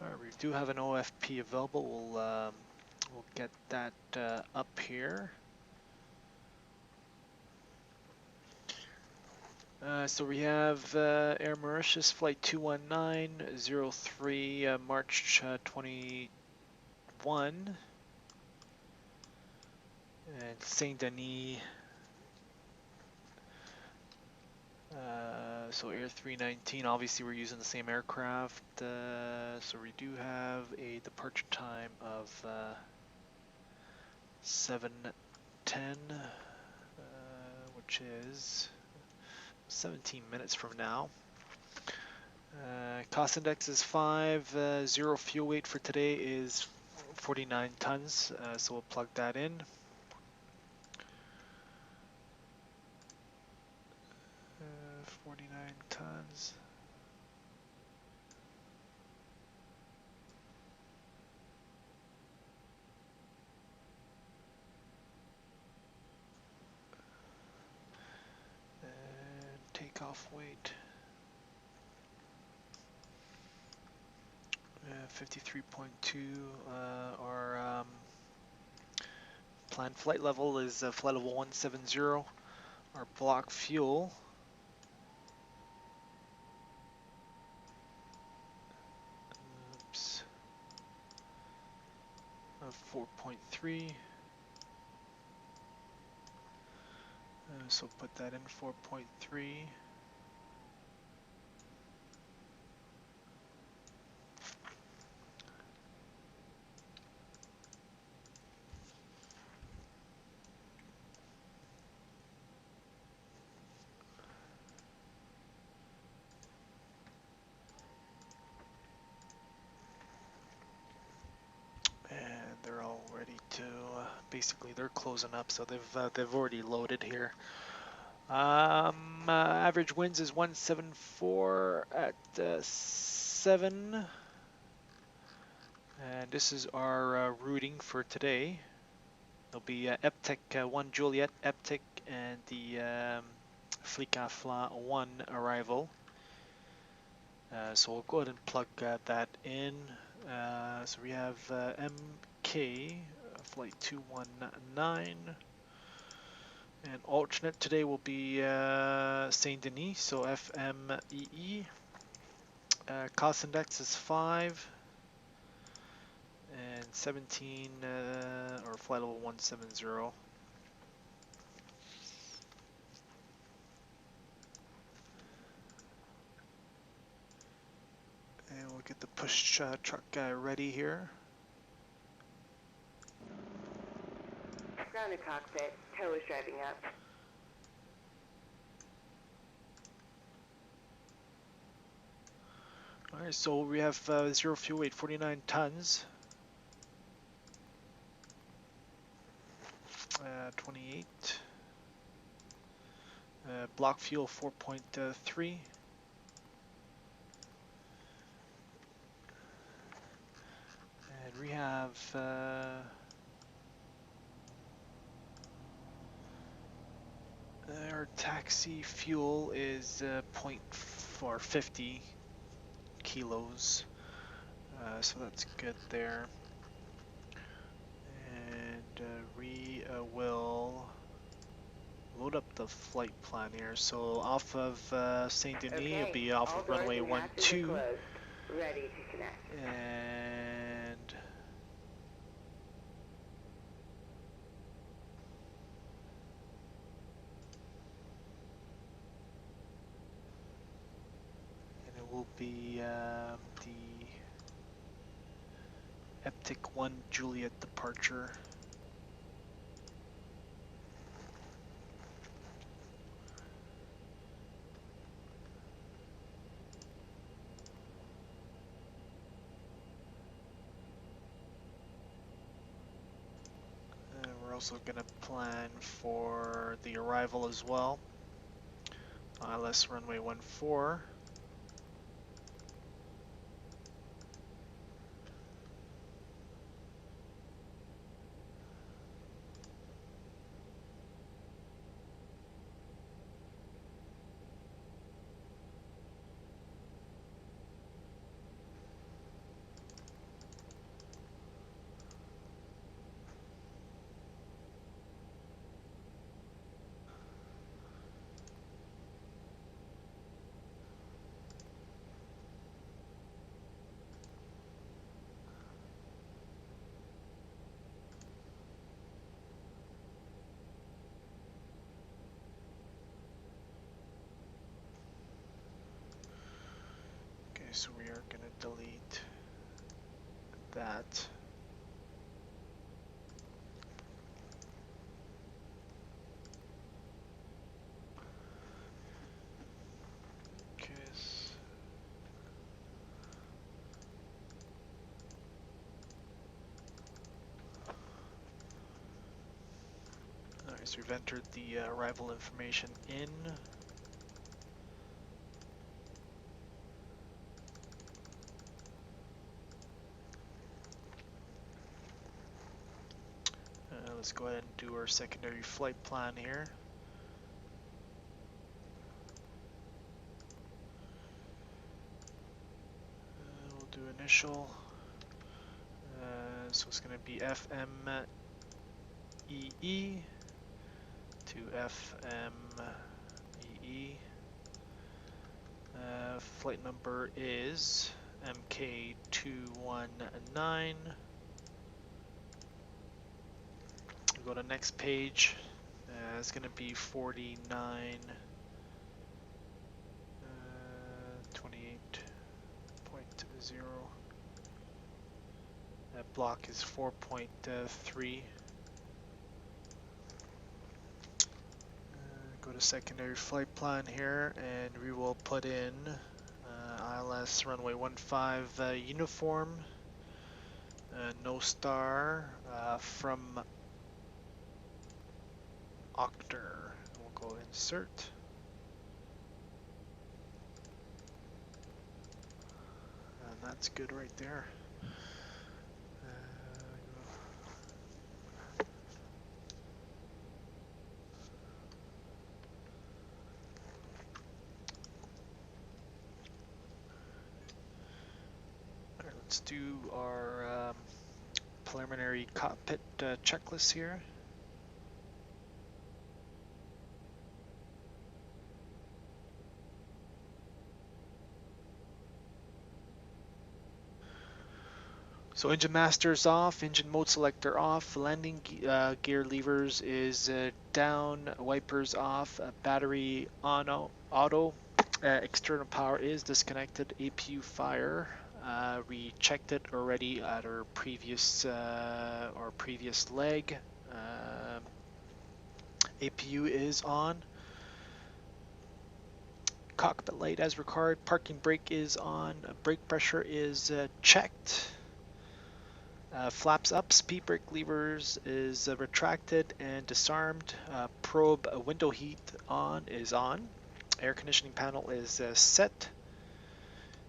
right, we do have an OFP available. We'll get that up here. So we have Air Mauritius Flight 219-03, March 21, and Saint Denis. So A319, obviously we're using the same aircraft, so we do have a departure time of 7:10, which is 17 minutes from now. Cost index is 5. Zero fuel weight for today is 49 tons, so we'll plug that in. 49 tons. And takeoff weight. 53.2. Our planned flight level is flight level 170. Our block fuel oops, 4.3. So put that in 4.3. And they're all ready to. Basically, they're closing up, so they've already loaded here. Average winds is 174 at 7. And this is our routing for today. It'll be EPTEC 1 Juliet, EPTEC, and the FLICA 1 arrival. So we'll go ahead and plug that in. So we have MK, flight 219. And alternate today will be Saint Denis, so FMEE. Cost index is 5. And 17, or flight level 170. And we'll get the push truck ready here.
Ground to cockpit. Tow is driving up.
Alright, so we have 0 fuel weight, 49 tons. 28. Block fuel 4.3. And we have our taxi fuel is 50 kilos. So that's good there. And we will load up the flight plan here. So off of Saint Denis,
Okay.
it'll be off
All
of
doors
runway
and hatches are
12.
closed. Ready to connect.
And it will be the EPTEC 1 Juliet departure. We're also going to plan for the arrival as well. ILS runway 14. Okay, so we are going to delete that. Okay. Alright, so we've entered the arrival information in. Let's go ahead and do our secondary flight plan here. We'll do initial. So it's going to be FMEE to FMEE. Flight number is MK219. Go to next page. It's going to be 49, 28.0. That block is 4.3. Go to secondary flight plan here, and we will put in ILS runway 15 uniform, no star from Octor. We'll go insert. And that's good right there. Alright, let's do our preliminary cockpit checklist here. So engine master's off, engine mode selector off, landing gear levers is down, wipers off, battery on auto, external power is disconnected, APU fire. We checked it already at our previous leg. APU is on. Cockpit light as required. Parking brake is on. Brake pressure is checked. Flaps up, speed brake levers is retracted and disarmed. Probe window heat on is on. Air conditioning panel is set.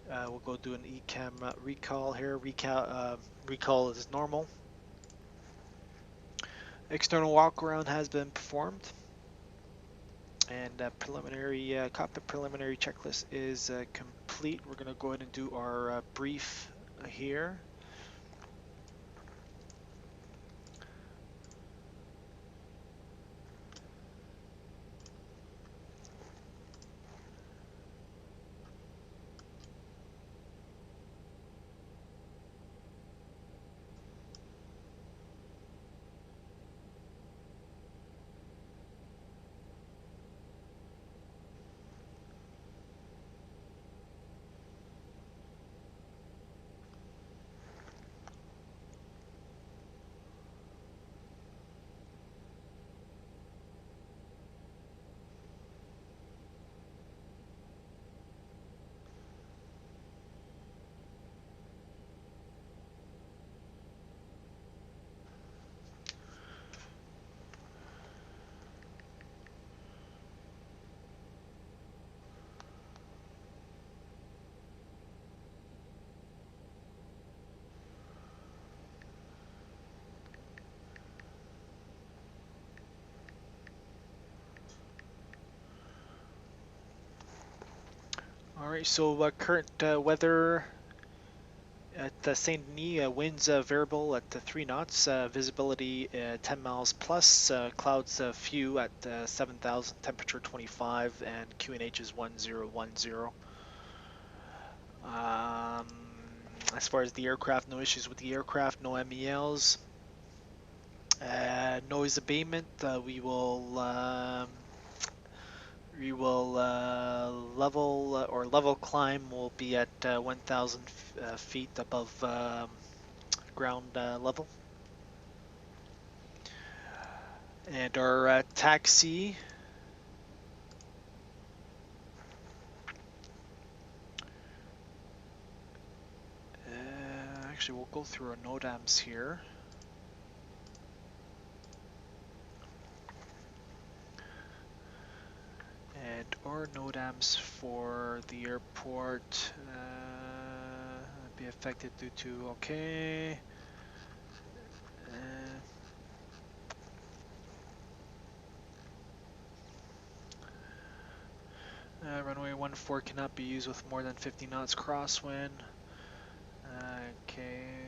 We'll go do an ECAM recall here. Recall is normal. External walk around has been performed. And cockpit preliminary checklist is complete. We're going to go ahead and do our brief here. Alright, so current weather at Saint Denis, winds variable at 3 knots, visibility 10 miles plus, clouds few at 7,000, temperature 25, and QNH is 1010. As far as the aircraft, no issues with the aircraft, no MELs. Noise abatement, we will level climb will be at 1,000 feet above ground level. And our taxi actually we'll go through our NOTAMs here. And our NOTAMs for the airport be affected due to okay. Runway 14 cannot be used with more than 50 knots crosswind. Okay.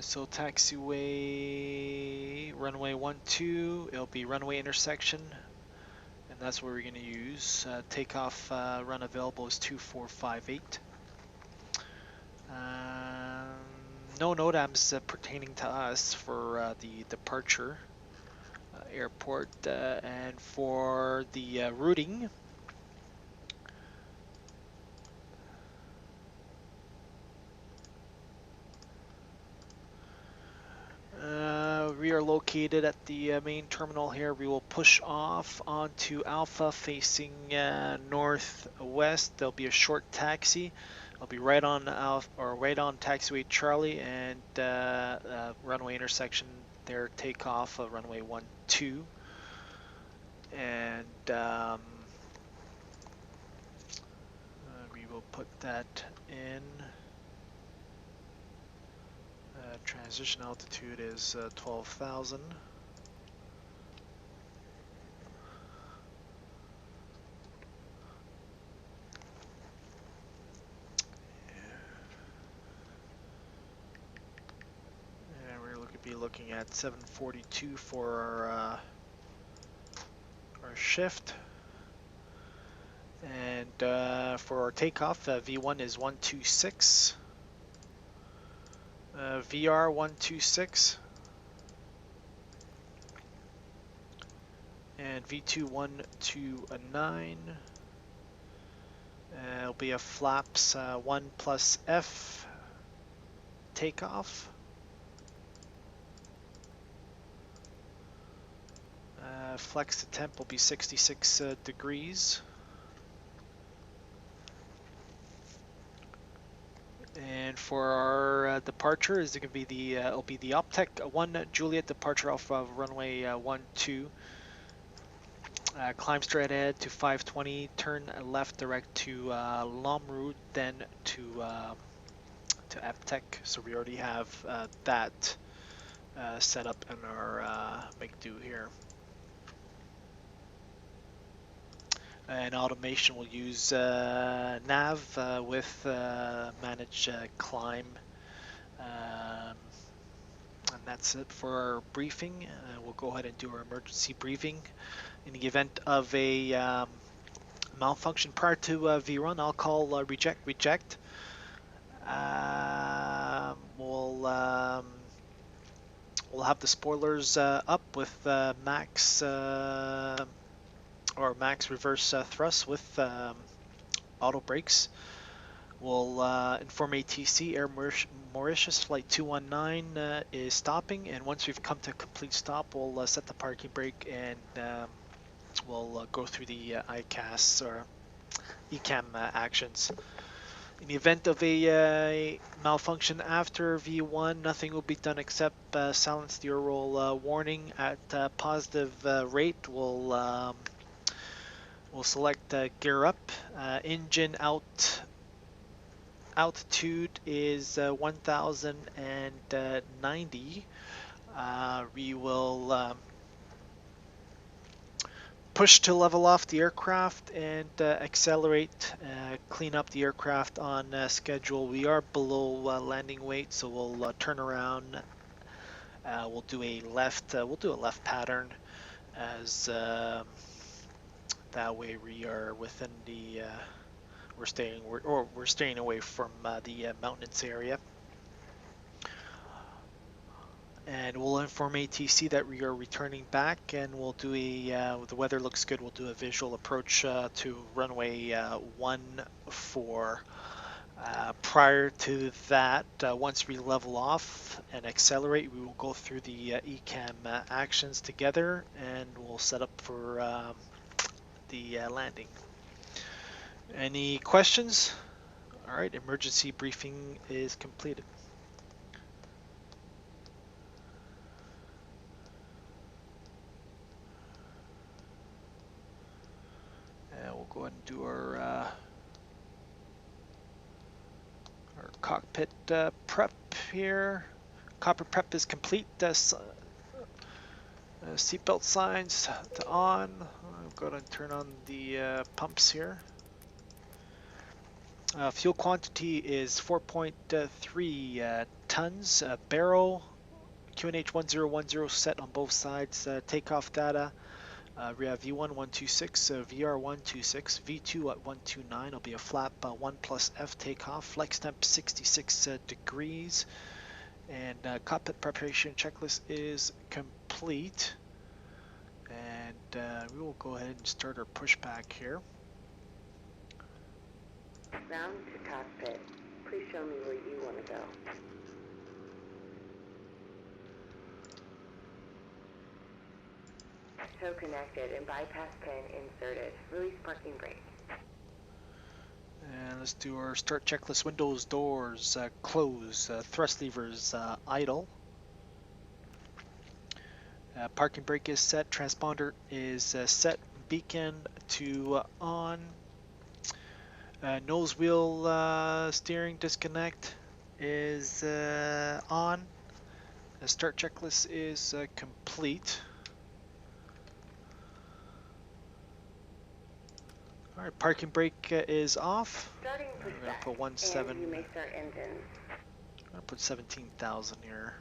So taxiway, runway 12, it'll be runway intersection, and that's what we're going to use. Takeoff run available is 2458. No NOTAMs pertaining to us for the departure airport, and for the routing. We are located at the main terminal here. We will push off onto Alpha facing northwest. There'll be a short taxi. I'll be right on Alpha, or right on taxiway Charlie, and runway intersection there. Takeoff runway 12, and we will put that in. Transition altitude is 12,000. And we're going to be looking at 742 for our shift. And for our takeoff, V1 is 126. VR 126. And V2 129. It'll be a flaps 1 plus F takeoff. Flex to temp will be 66 degrees. And for our departure, is it going to be the it'll be the Optech 1 Juliet departure off of runway 12. Climb straight ahead to 520, turn left direct to Lomroute, then to Aptech. So we already have that set up in our make-do here. And automation will use nav with manage climb. And that's it for our briefing. We'll go ahead and do our emergency briefing. In the event of a malfunction prior to V-run, I'll call reject. We'll have the spoilers up with max or max reverse thrust with auto brakes. We'll inform ATC Air Mauritius Flight 219 is stopping, and once we've come to a complete stop, we'll set the parking brake, and we'll go through the ICAS or ECAM actions. In the event of a malfunction after V1, nothing will be done except silence the URL warning at positive rate. We'll select gear up, engine out. Altitude is 1090. We will push to level off the aircraft and accelerate, clean up the aircraft on schedule. We are below landing weight, so we'll turn around. We'll do a left pattern, as that way we are within the we're staying away from the mountainous area. And we'll inform ATC that we are returning back, and we'll do the weather looks good, we'll do a visual approach to runway 14. Prior to that, once we level off and accelerate, we will go through the ECAM actions together, and we'll set up for the landing. Any questions? All right, emergency briefing is completed. We'll go ahead and do our cockpit prep here. Cockpit prep is complete. Seatbelt signs to on. I'm going to turn on the pumps here. Fuel quantity is 4.3 tons. Barrel QNH 1010 set on both sides. Takeoff data. We have V1 126, VR 126, V2 at 129. It'll be a flap 1 plus F takeoff. Flex temp 66 degrees. And cockpit preparation checklist is complete. And we will go ahead and start our pushback here.
Round to cockpit. Please show me where you want to go. Tow connected and bypass pin inserted. Release parking brake.
And let's do our start checklist. Windows, doors, close, thrust levers, idle. Parking brake is set. Transponder is set. Beacon to on. Nose wheel steering disconnect is on. The start checklist is complete. All right, parking brake is off.
Starting
We're
pushback.
gonna put 17.
And you may start engines.
I'm gonna put 17,000 here.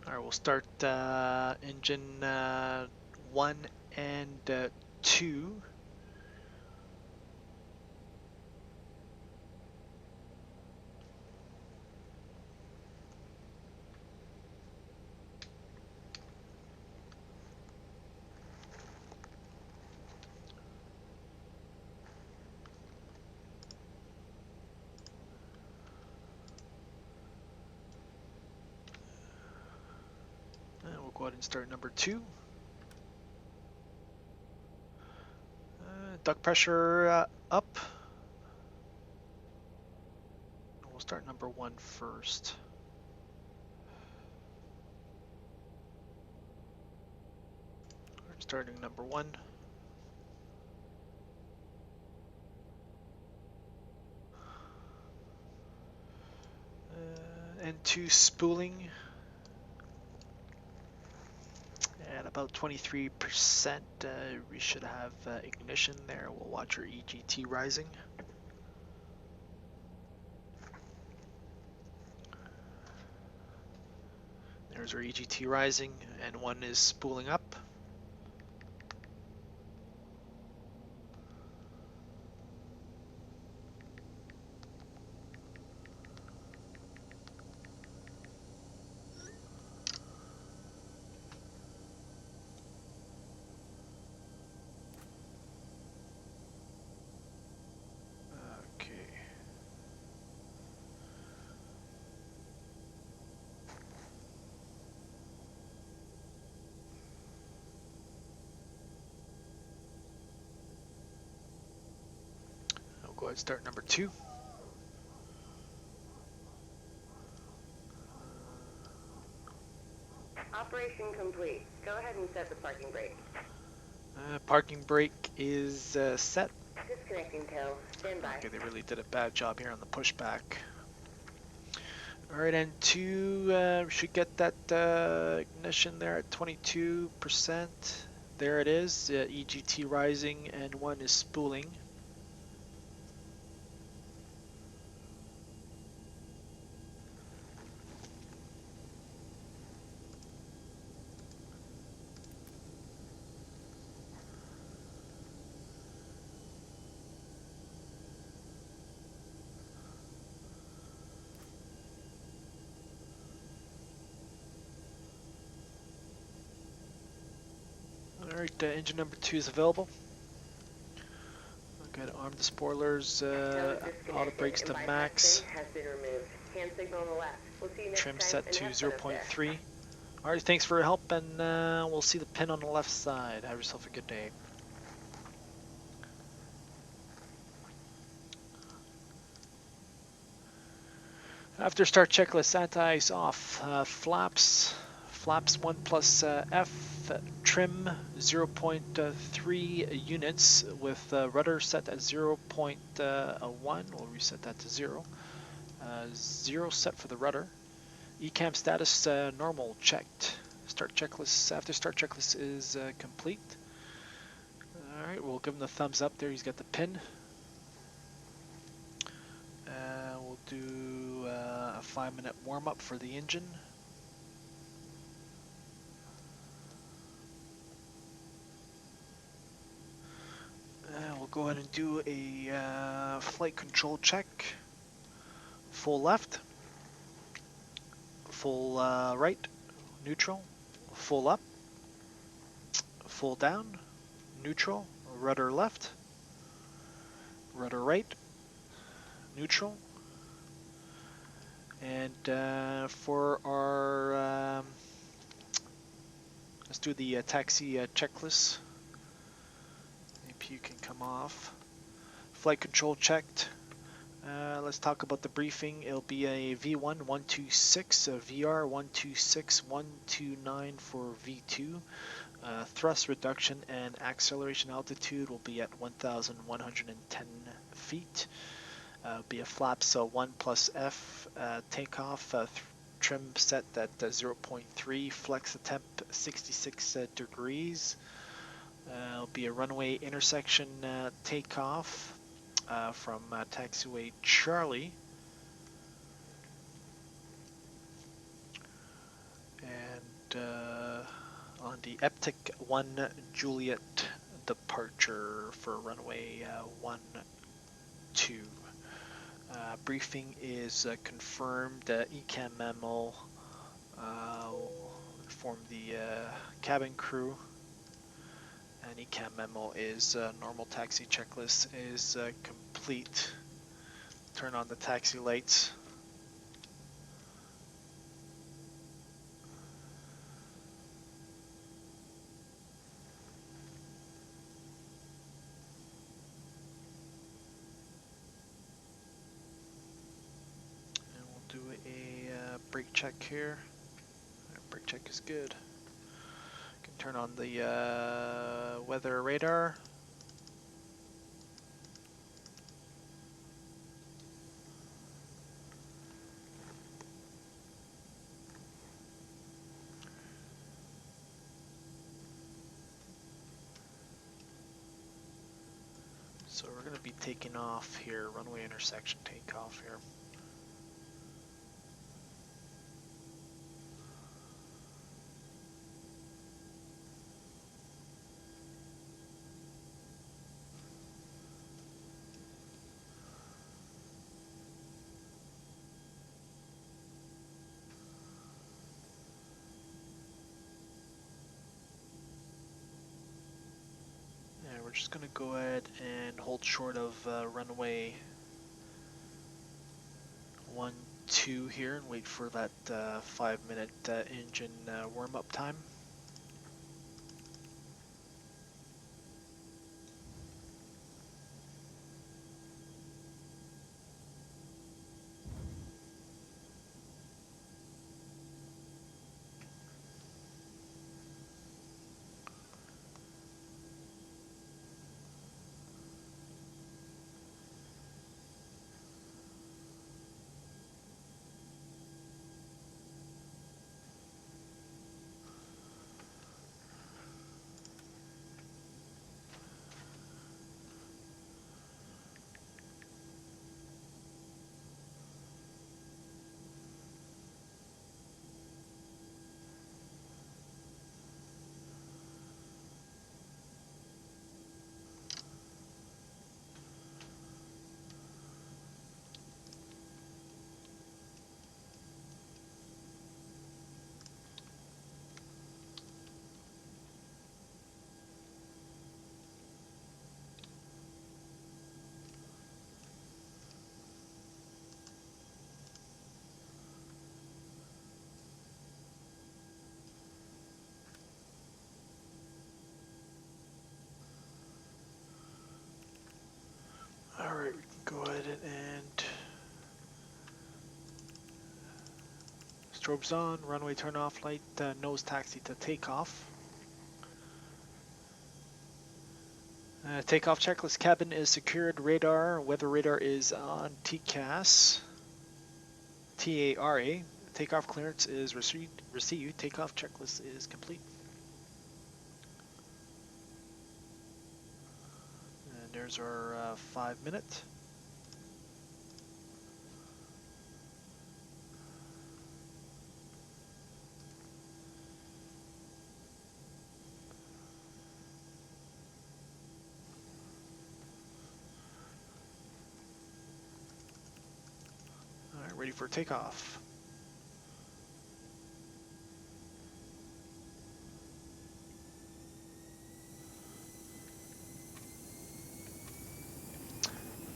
All right, we'll start engine 1 and 2. And we'll go ahead and start number 2. Duct pressure up. We'll start number 1 first. We're starting number 1. N2 spooling at about 23%. We should have ignition there. We'll watch our EGT rising. There's our EGT rising, and 1 is spooling up. Okay. I'll go ahead and start number 2.
Operation complete. Go ahead and set the parking brake.
Parking brake is set.
Disconnecting tow. Stand by.
Okay, they really did a bad job here on the pushback. All right, and 2 we should get that ignition there at 22%. There it is, EGT rising, and 1 is spooling. Alright, engine number 2 is available. I'm going to arm the spoilers, auto brakes to max.
Has been removed. Hand signal on the left. We'll see you next
Trim
time
set
and
to
have fun up there.
0.3. Alright, thanks for your help, and we'll see the pin on the left side. Have yourself a good day. After start checklist, anti-ice off. Flaps 1 plus F, trim 0.3 units with rudder set at 0.1. We'll reset that to 0. 0 set for the rudder. ECAM status normal checked. Start checklist, after start checklist is complete. Alright, we'll give him the thumbs up there. He's got the pin. We'll do a 5-minute warm-up for the engine. We'll go ahead and do a flight control check. Full left, full right, neutral, full up, full down, neutral, rudder left, rudder right, neutral. And for our, let's do the taxi checklist. APU can come off. Flight control checked. Let's talk about the briefing. It'll be a V1 126, a VR 126 129 for V2. Thrust reduction and acceleration altitude will be at 1,110 feet. Be a flaps 1 plus F, takeoff trim set at 0.3, flex attempt 66 degrees. It'll be a runway intersection takeoff from taxiway Charlie. And on the Eptic 1 Juliet departure for runway 12. Briefing is confirmed. ECAM memo will inform the cabin crew. And ECAM memo is normal taxi checklist is complete. Turn on the taxi lights. And we'll do a brake check here. Brake check is good. Can turn on the weather radar. So we're going to be taking off here, runway intersection takeoff here. And we're just going to go ahead and hold short of runway 12 here and wait for that 5-minute engine warm-up time. Alright, we can go ahead and strobes on, runway turn off light, nose taxi to takeoff. Takeoff checklist, cabin is secured, radar, weather radar is on TCAS, TARA. Takeoff clearance is received. Takeoff checklist is complete. And there's our 5 minute. All right, ready for takeoff.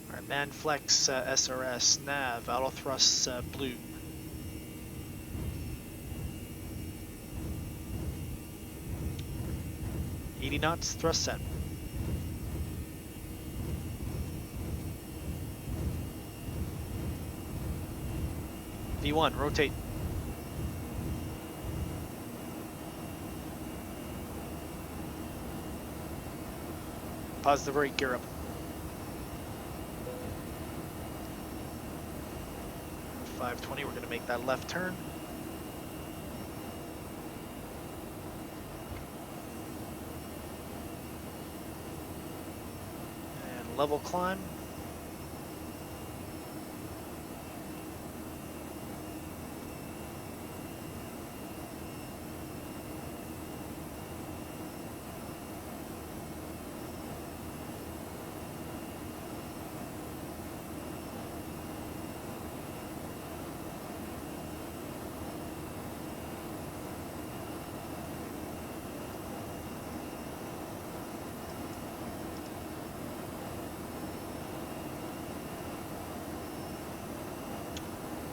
All right, Manflex SRS nav, auto thrust blue. $80 knots, thrust set. V1, rotate. Positive rate, gear up. 520, we're going to make that left turn. And level climb.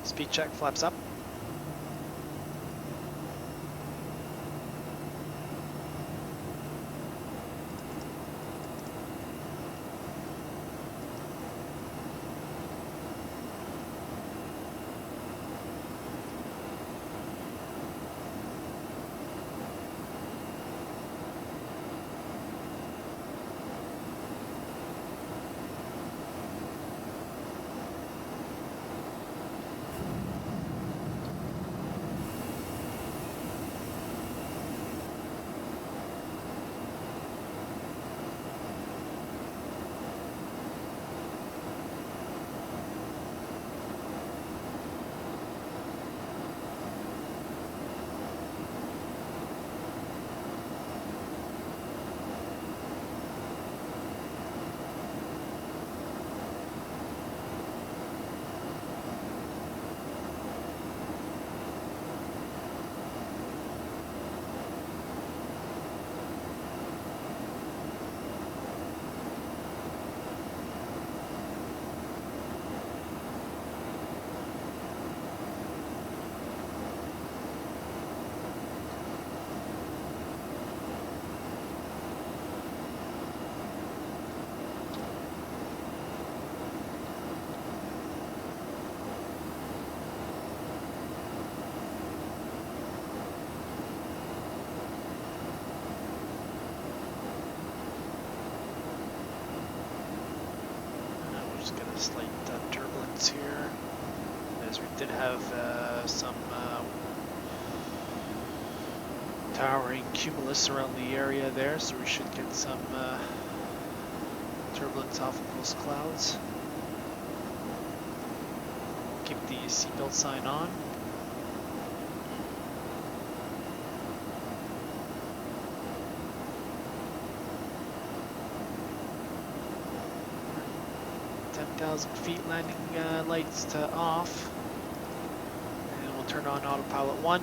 Speed check, flaps up. Slight turbulence here, as we did have some towering cumulus around the area there, so we should get some turbulence off of those clouds. Keep the seatbelt sign on. Feet landing lights to off, and we'll turn on autopilot 1.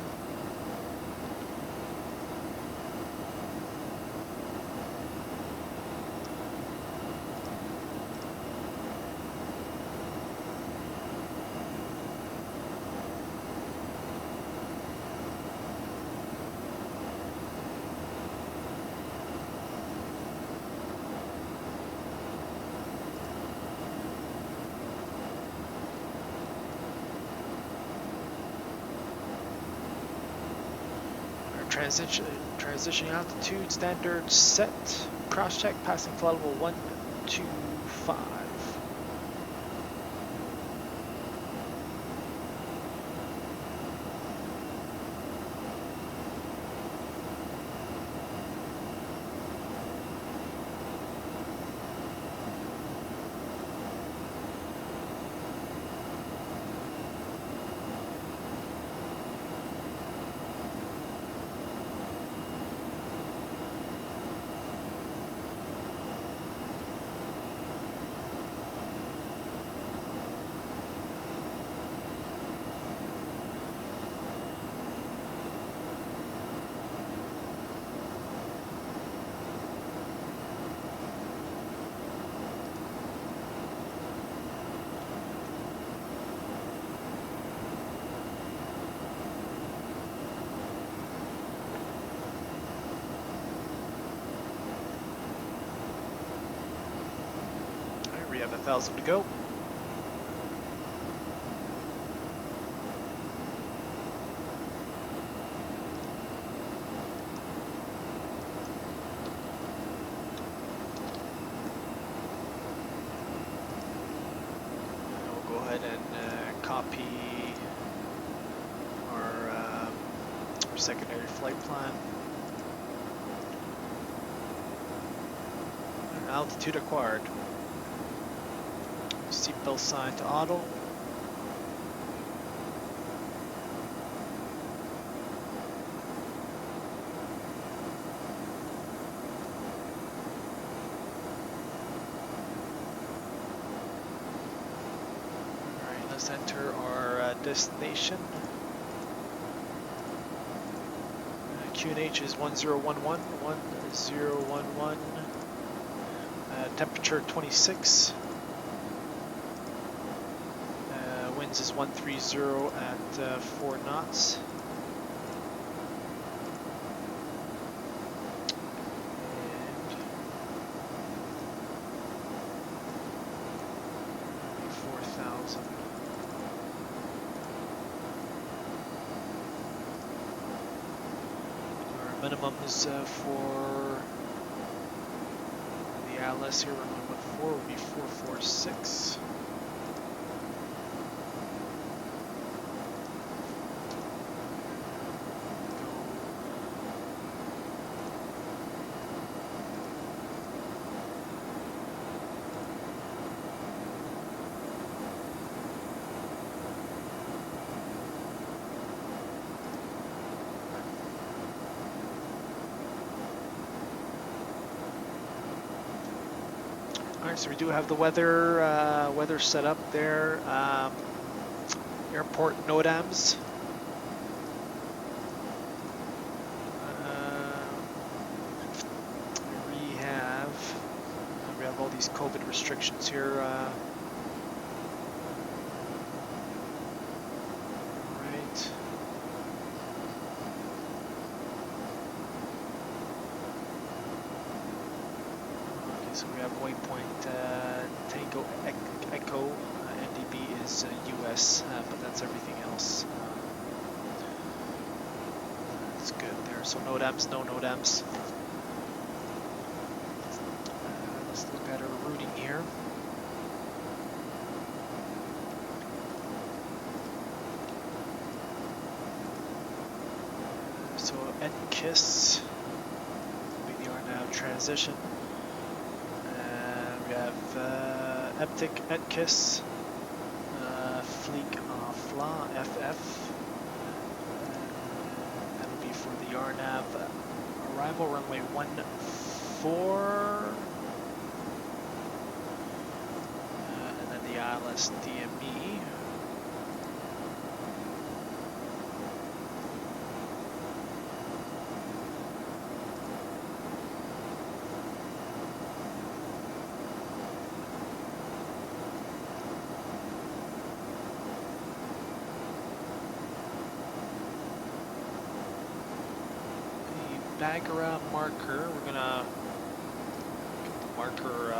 transitioning altitude, standard set, cross check, passing flight level 125. We have 1,000 to go. We'll go ahead and copy our secondary flight plan. Altitude acquired. Seatbelt sign to auto. Alright, let's enter our destination. QNH is 1011, 1011. Temperature 26. Winds is 130 at 4 knots. And 4,000. Our minimums for the ILS here, runway 14 would be 446. Alright, so we do have the weather set up there. Airport NOTAMs. We have all these COVID restrictions here. Right. Okay, so we have waypoint Tango Echo. NDB is US, but that's everything else. That's good there. So NOTAMs, no NOTAMs. Let's look at our routing here. So ETKISS will be the RNAV transition. We have EPTIC ETKISS, Fleek Fla FF. That'll be for the RNAV arrival, runway 14. And then the ILS DME. Baggera marker, we're gonna get the marker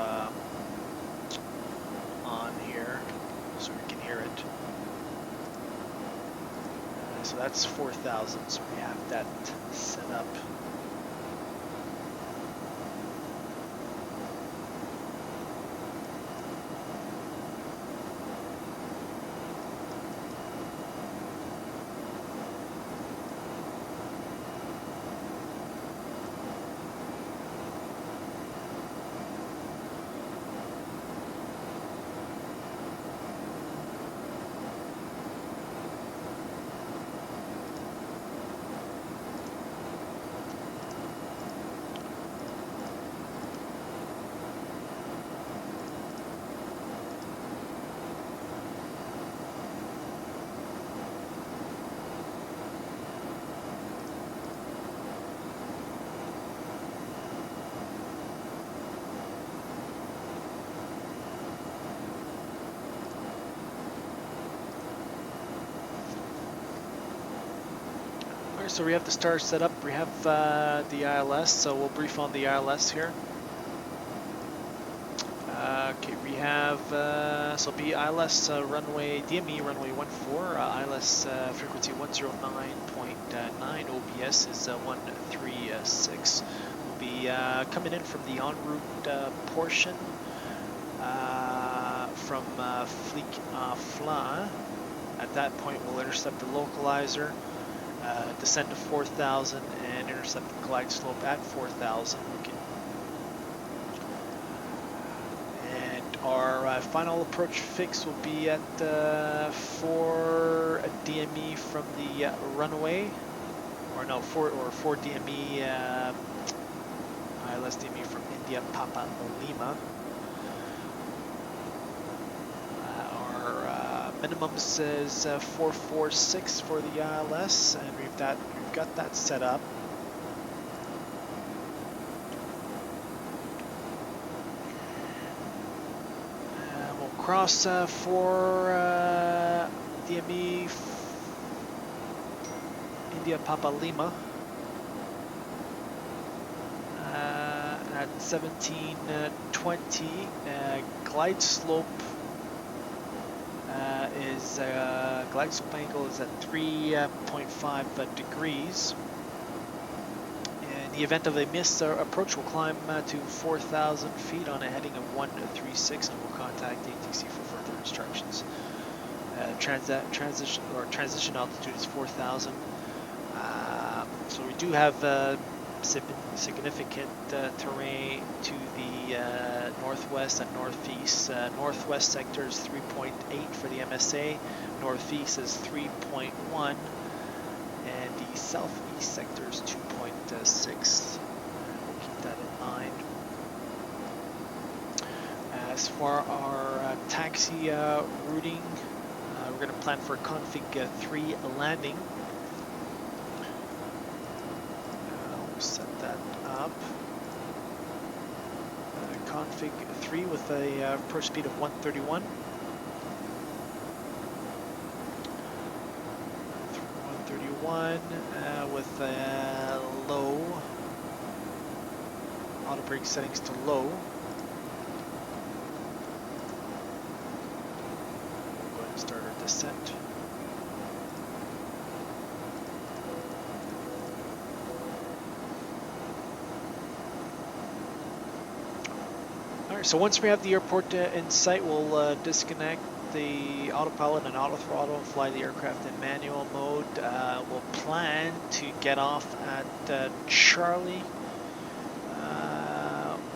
on here so we can hear it. So that's 4,000, so we have that set up. So we have the stars set up. We have the ILS, so we'll brief on the ILS here. Okay, we have, so be ILS runway, DME runway 14, ILS frequency 109.9, OBS is 136. We'll be coming in from the en route portion from Fleek-Flan. At that point, we'll intercept the localizer. Descend to 4,000 and intercept the glide slope at 4,000. And our final approach fix will be at 4 DME from the runway, or no, 4 DME, ILS DME from India Papa Lima. Minimum says 446 for the ILS, and we've got that set up. We'll cross for DME India Papa Lima at 1720. Glide slope glide slope angle is at 3.5 degrees. In the event of a missed approach, we'll climb to 4,000 feet on a heading of 136, and we'll contact ATC for further instructions. Transition altitude is 4,000. So we do have significant terrain to the northwest and northeast. Northwest sector is 3.8 for the MSA, northeast is 3.1, and the southeast sector is 2.6. We'll keep that in mind. As for our taxi routing, we're going to plan for config 3 landing. Set that up. Config 3 with a approach speed of 131. 131 with low. Auto brake settings to low. We'll go ahead and start our descent. So once we have the airport in sight, we'll disconnect the autopilot and auto throttle and fly the aircraft in manual mode. We'll plan to get off at Charlie,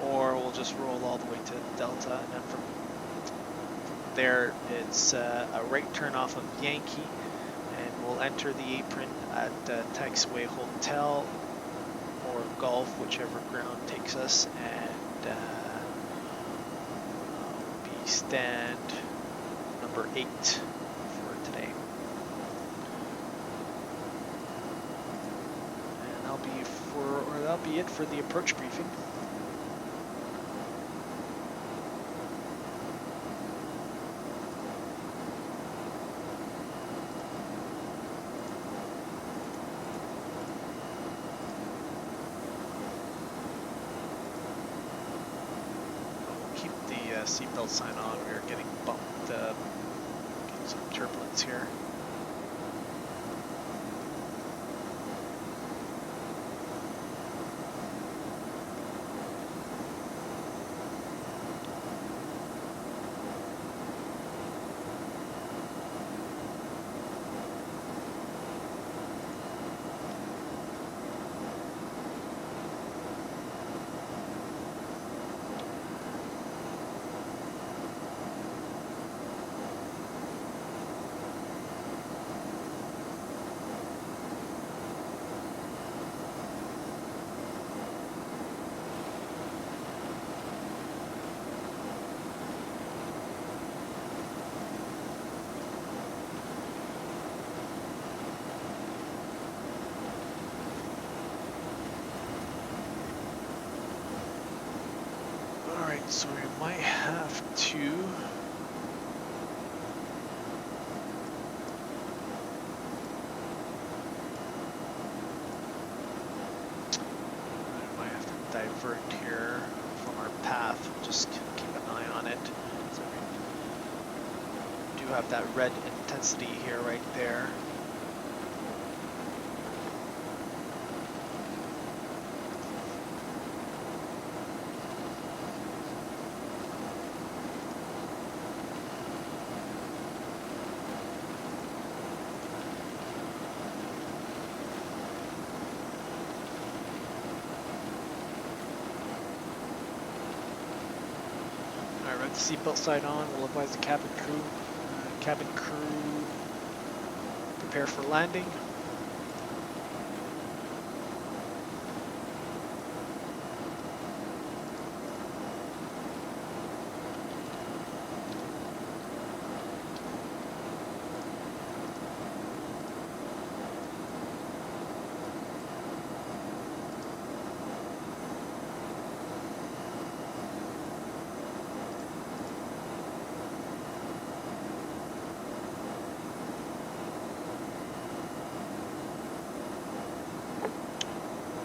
or we'll just roll all the way to Delta, and then from there it's a right turn off of Yankee, and we'll enter the apron at Taxiway Hotel or Golf, whichever ground takes us, and stand number 8 for today. And that'll be it for the approach briefing. Seatbelt sign on. We are getting bumped, getting some turbulence here. So we might have to divert here from our path. We'll just keep an eye on it. So we do have that red intensity here, right there. The seatbelt sign on. We'll advise the cabin crew. Cabin crew, prepare for landing.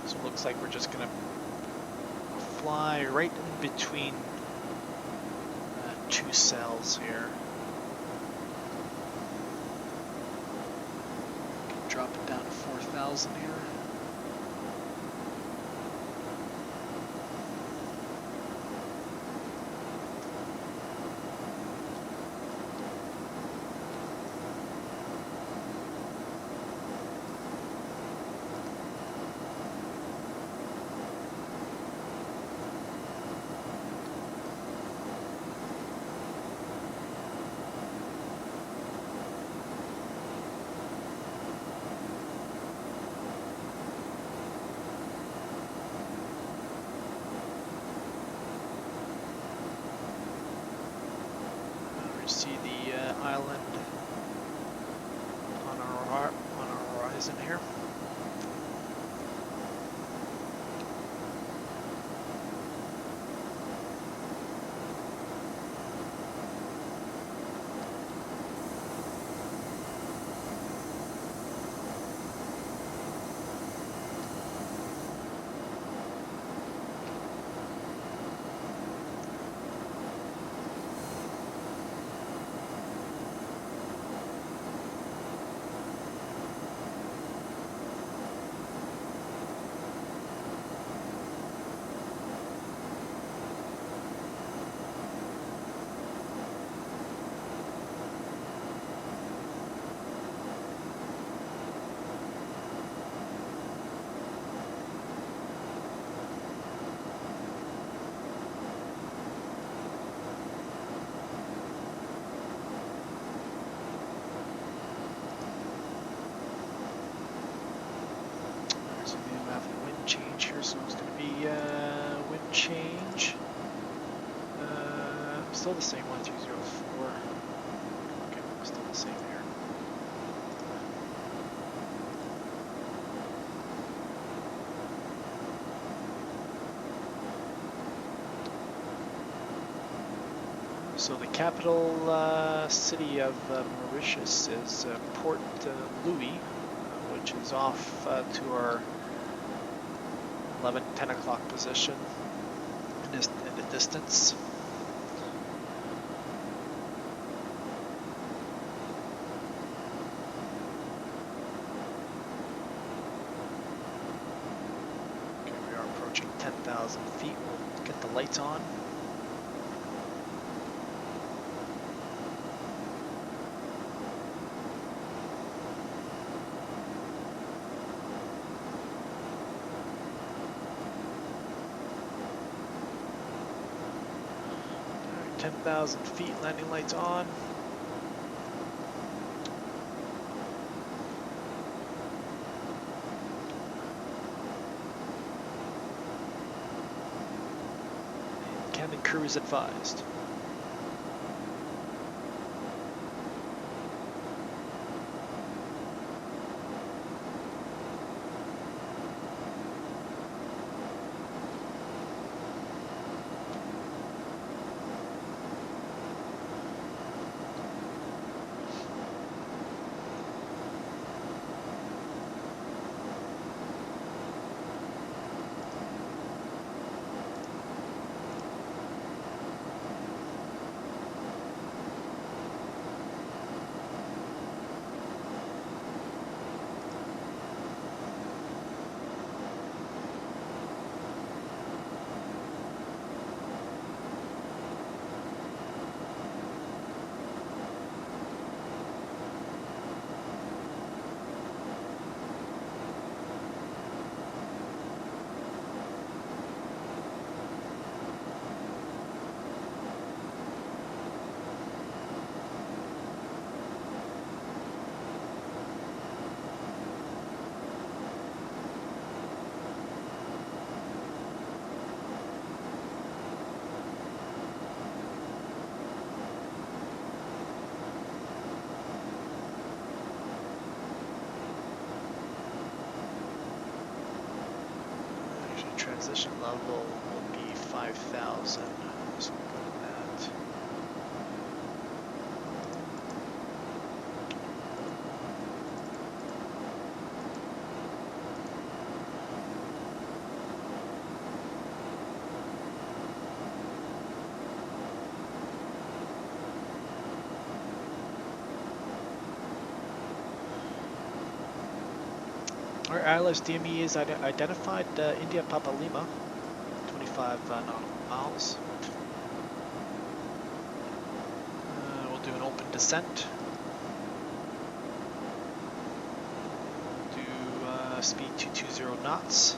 So it looks like we're just gonna fly right in between two cells here. Drop it down to 4,000 here. See the island on our horizon here. So we have a wind change here, so it's going to be wind change. Still the same 1204. Okay, still the same here. So the capital city of Mauritius is Port Louis, which is off to our 10 o'clock position in the distance. Okay, we are approaching 10,000 feet. We'll get the lights on. All right, 10,000 feet, landing lights on. Cabin crew is advised. Transition level will be 5,000. So we'll put that. Our ILS DME is identified India Papa Lima, 25 nautical miles. We'll do an open descent. We'll do speed 220 knots.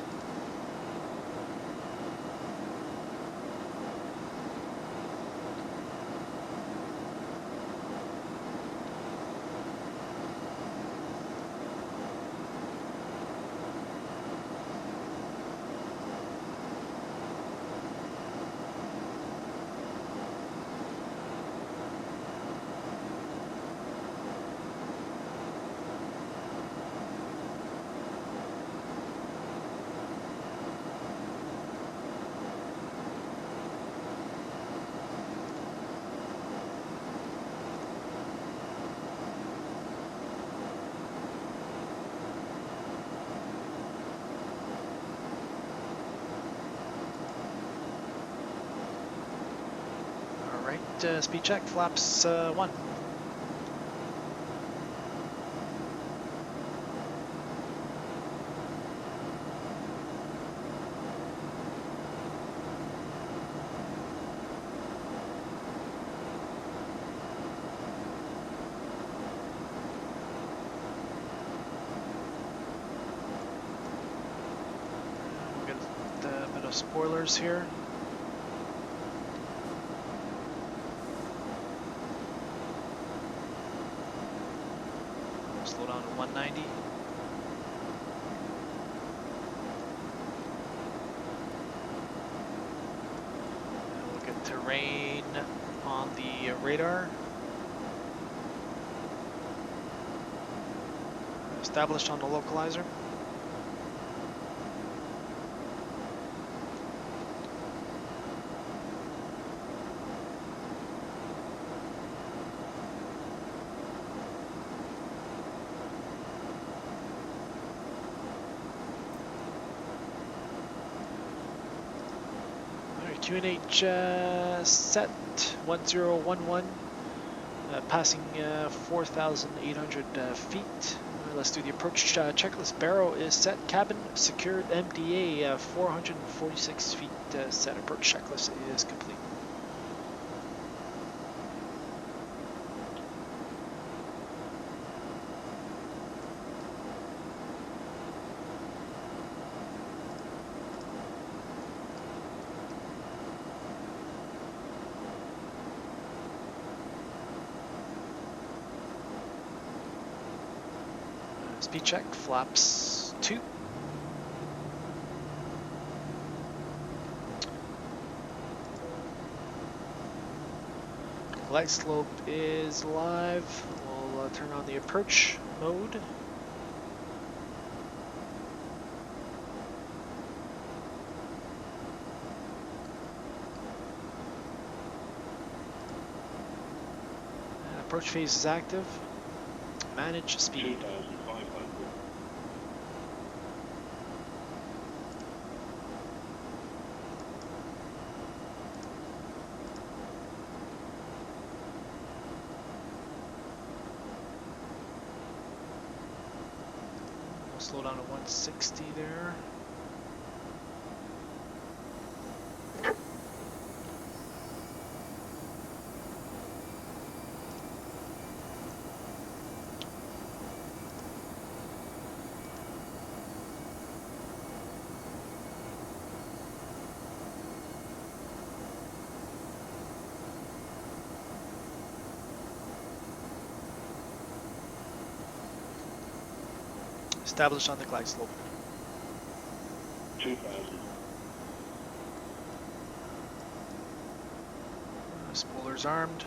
Speed check, flaps 1. We'll get a bit of spoilers here. Slow down to 190. And we'll get terrain on the radar. Established on the localizer. QNH set 1011, passing 4,800 feet. Let's do the approach checklist. Barrow is set, cabin secured, MDA 446 feet set. Approach checklist is complete. Speed check, flaps 2. Glide slope is live. We'll turn on the approach mode. And approach phase is active. Manage speed.
2,500.
We'll slow down to 160 there. Established on the glide slope.
2,000.
Spoilers armed.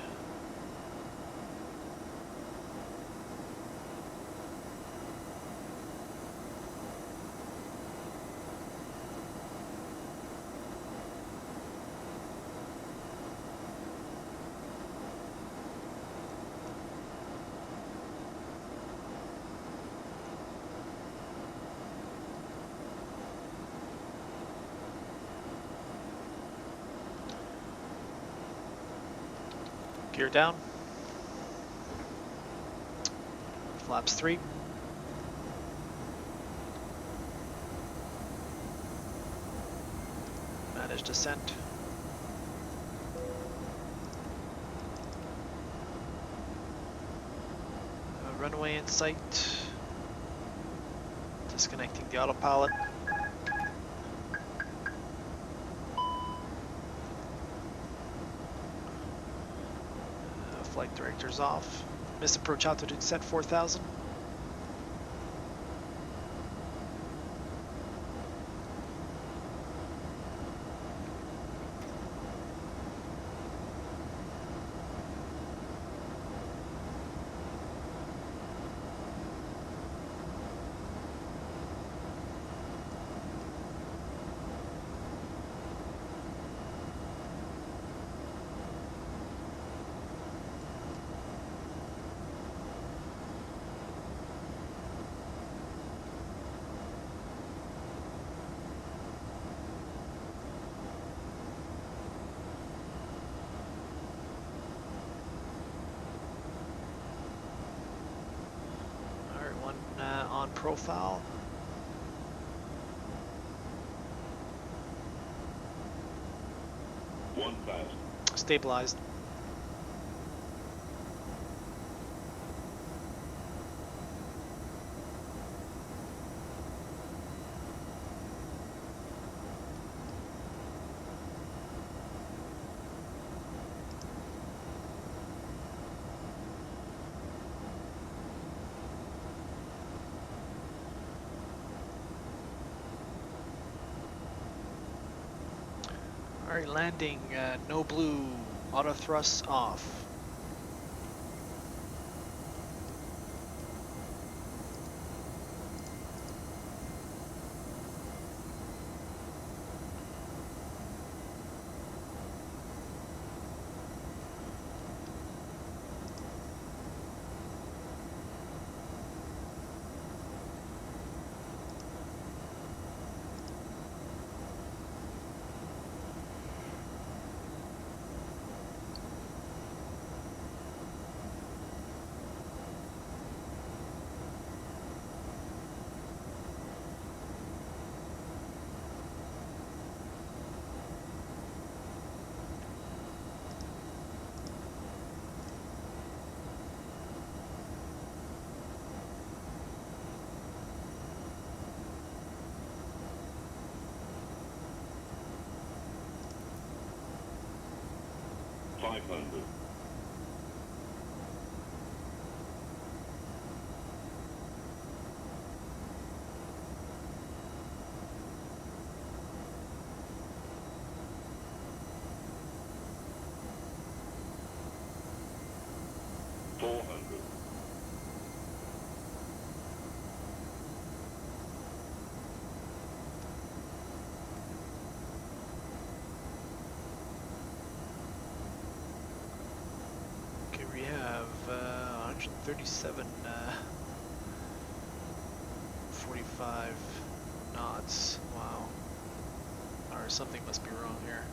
Gear down. Flaps 3. Manage descent. Runway in sight. Disconnecting the autopilot. Flight director's off. Miss approach altitude set 4,000. On profile. Stabilized. Alright, landing, no blue, auto thrust off. Okay, we have 137, 45 knots. Wow. Or something must be wrong here.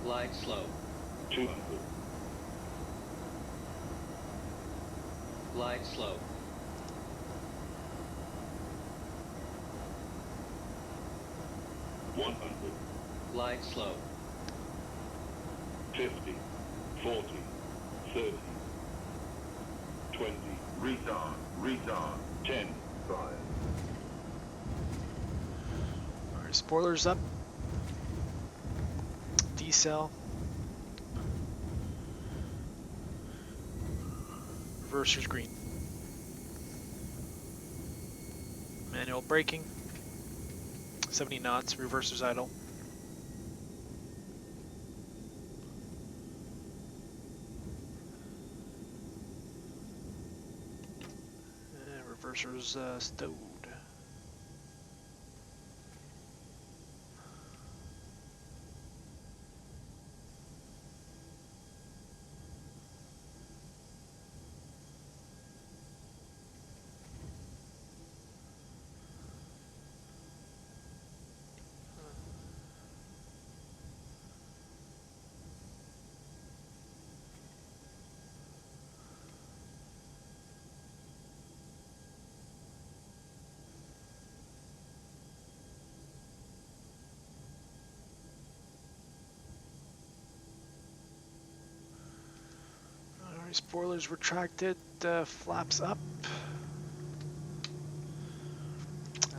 Glide slow. 200. Glide slow. 100. Glide slow. 50. 40. 30. 20. Retard. Retard. 10. 5.
Alright, spoilers up. Decel. Reverser's green. Manual braking. 70 knots, reverser's idle. And reverser's stowed. Spoilers retracted, flaps up.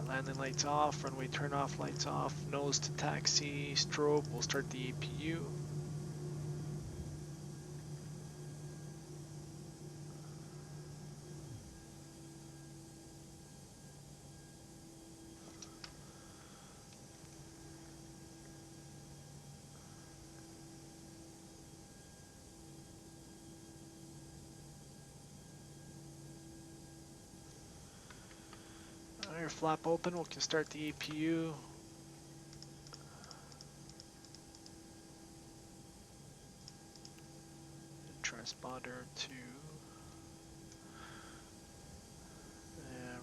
Landing lights off, runway turn off, lights off, nose to taxi, strobe, we'll start the APU. Alright, flap open, we can start the APU. Transponder to,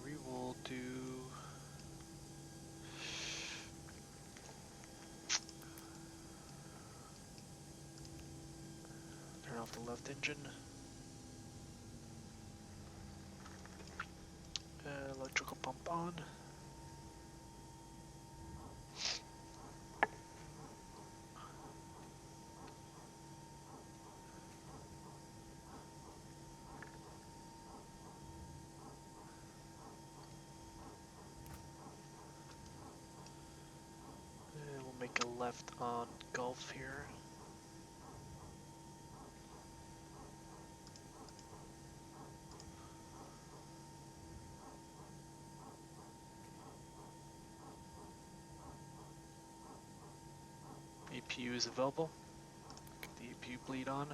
we will do turn off the left engine. Electrical pump on. And we'll make a left on Gulf here. APU is available. Get the APU bleed on.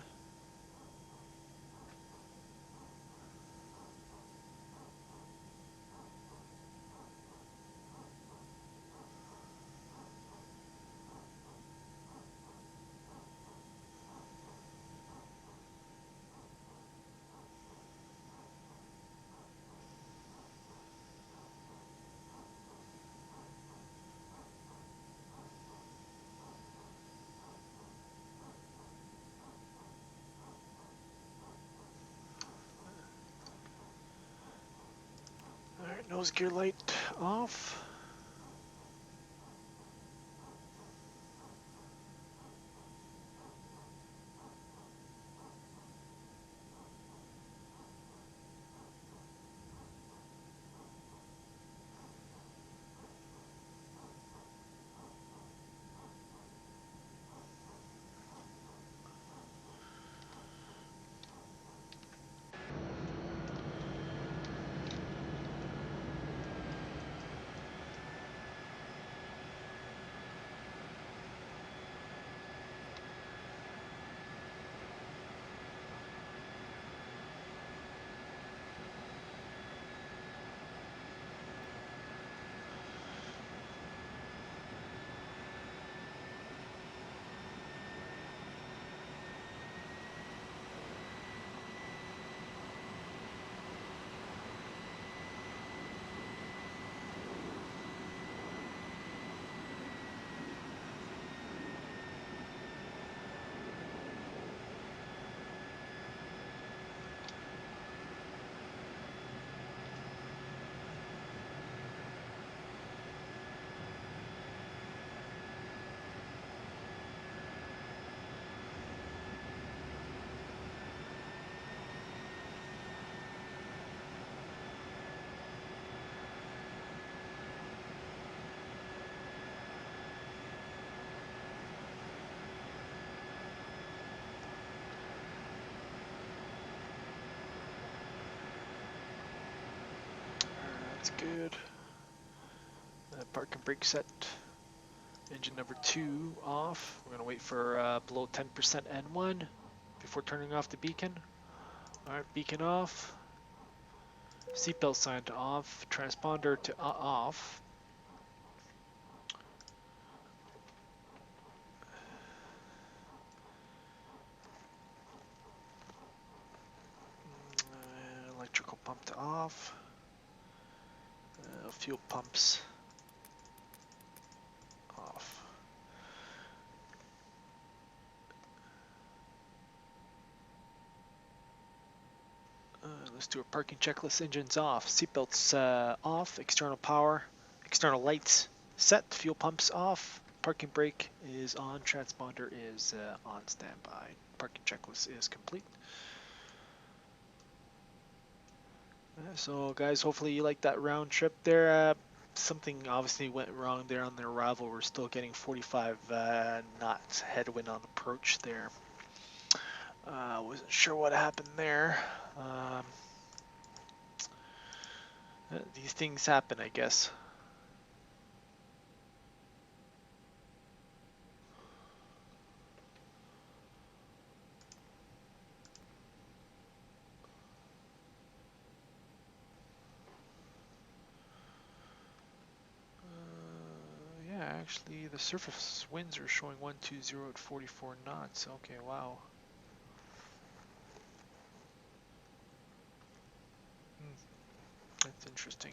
Alright, nose gear light off. That's good. Park and brake set. Engine number 2 off. We're going to wait for below 10% N1 before turning off the beacon. Alright, beacon off. Seatbelt sign to off. Transponder to off. Electrical pump to off. Fuel pumps off. Let's do a parking checklist. Engines off. Seatbelts off. External power. External lights set. Fuel pumps off. Parking brake is on. Transponder is on standby. Parking checklist is complete. So guys, hopefully you liked that round trip there. Something obviously went wrong there on their arrival. We're still getting 45 knots headwind on approach there. Wasn't sure what happened there. These things happen, I guess. Yeah, actually, the surface winds are showing 120 at 44 knots. Okay, wow. That's interesting.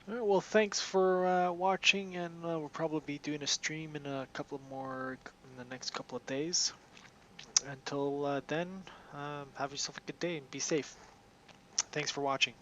All right, well, thanks for watching, and we'll probably be doing a stream in a couple more in the next couple of days. Until then, have yourself a good day and be safe. Thanks for watching.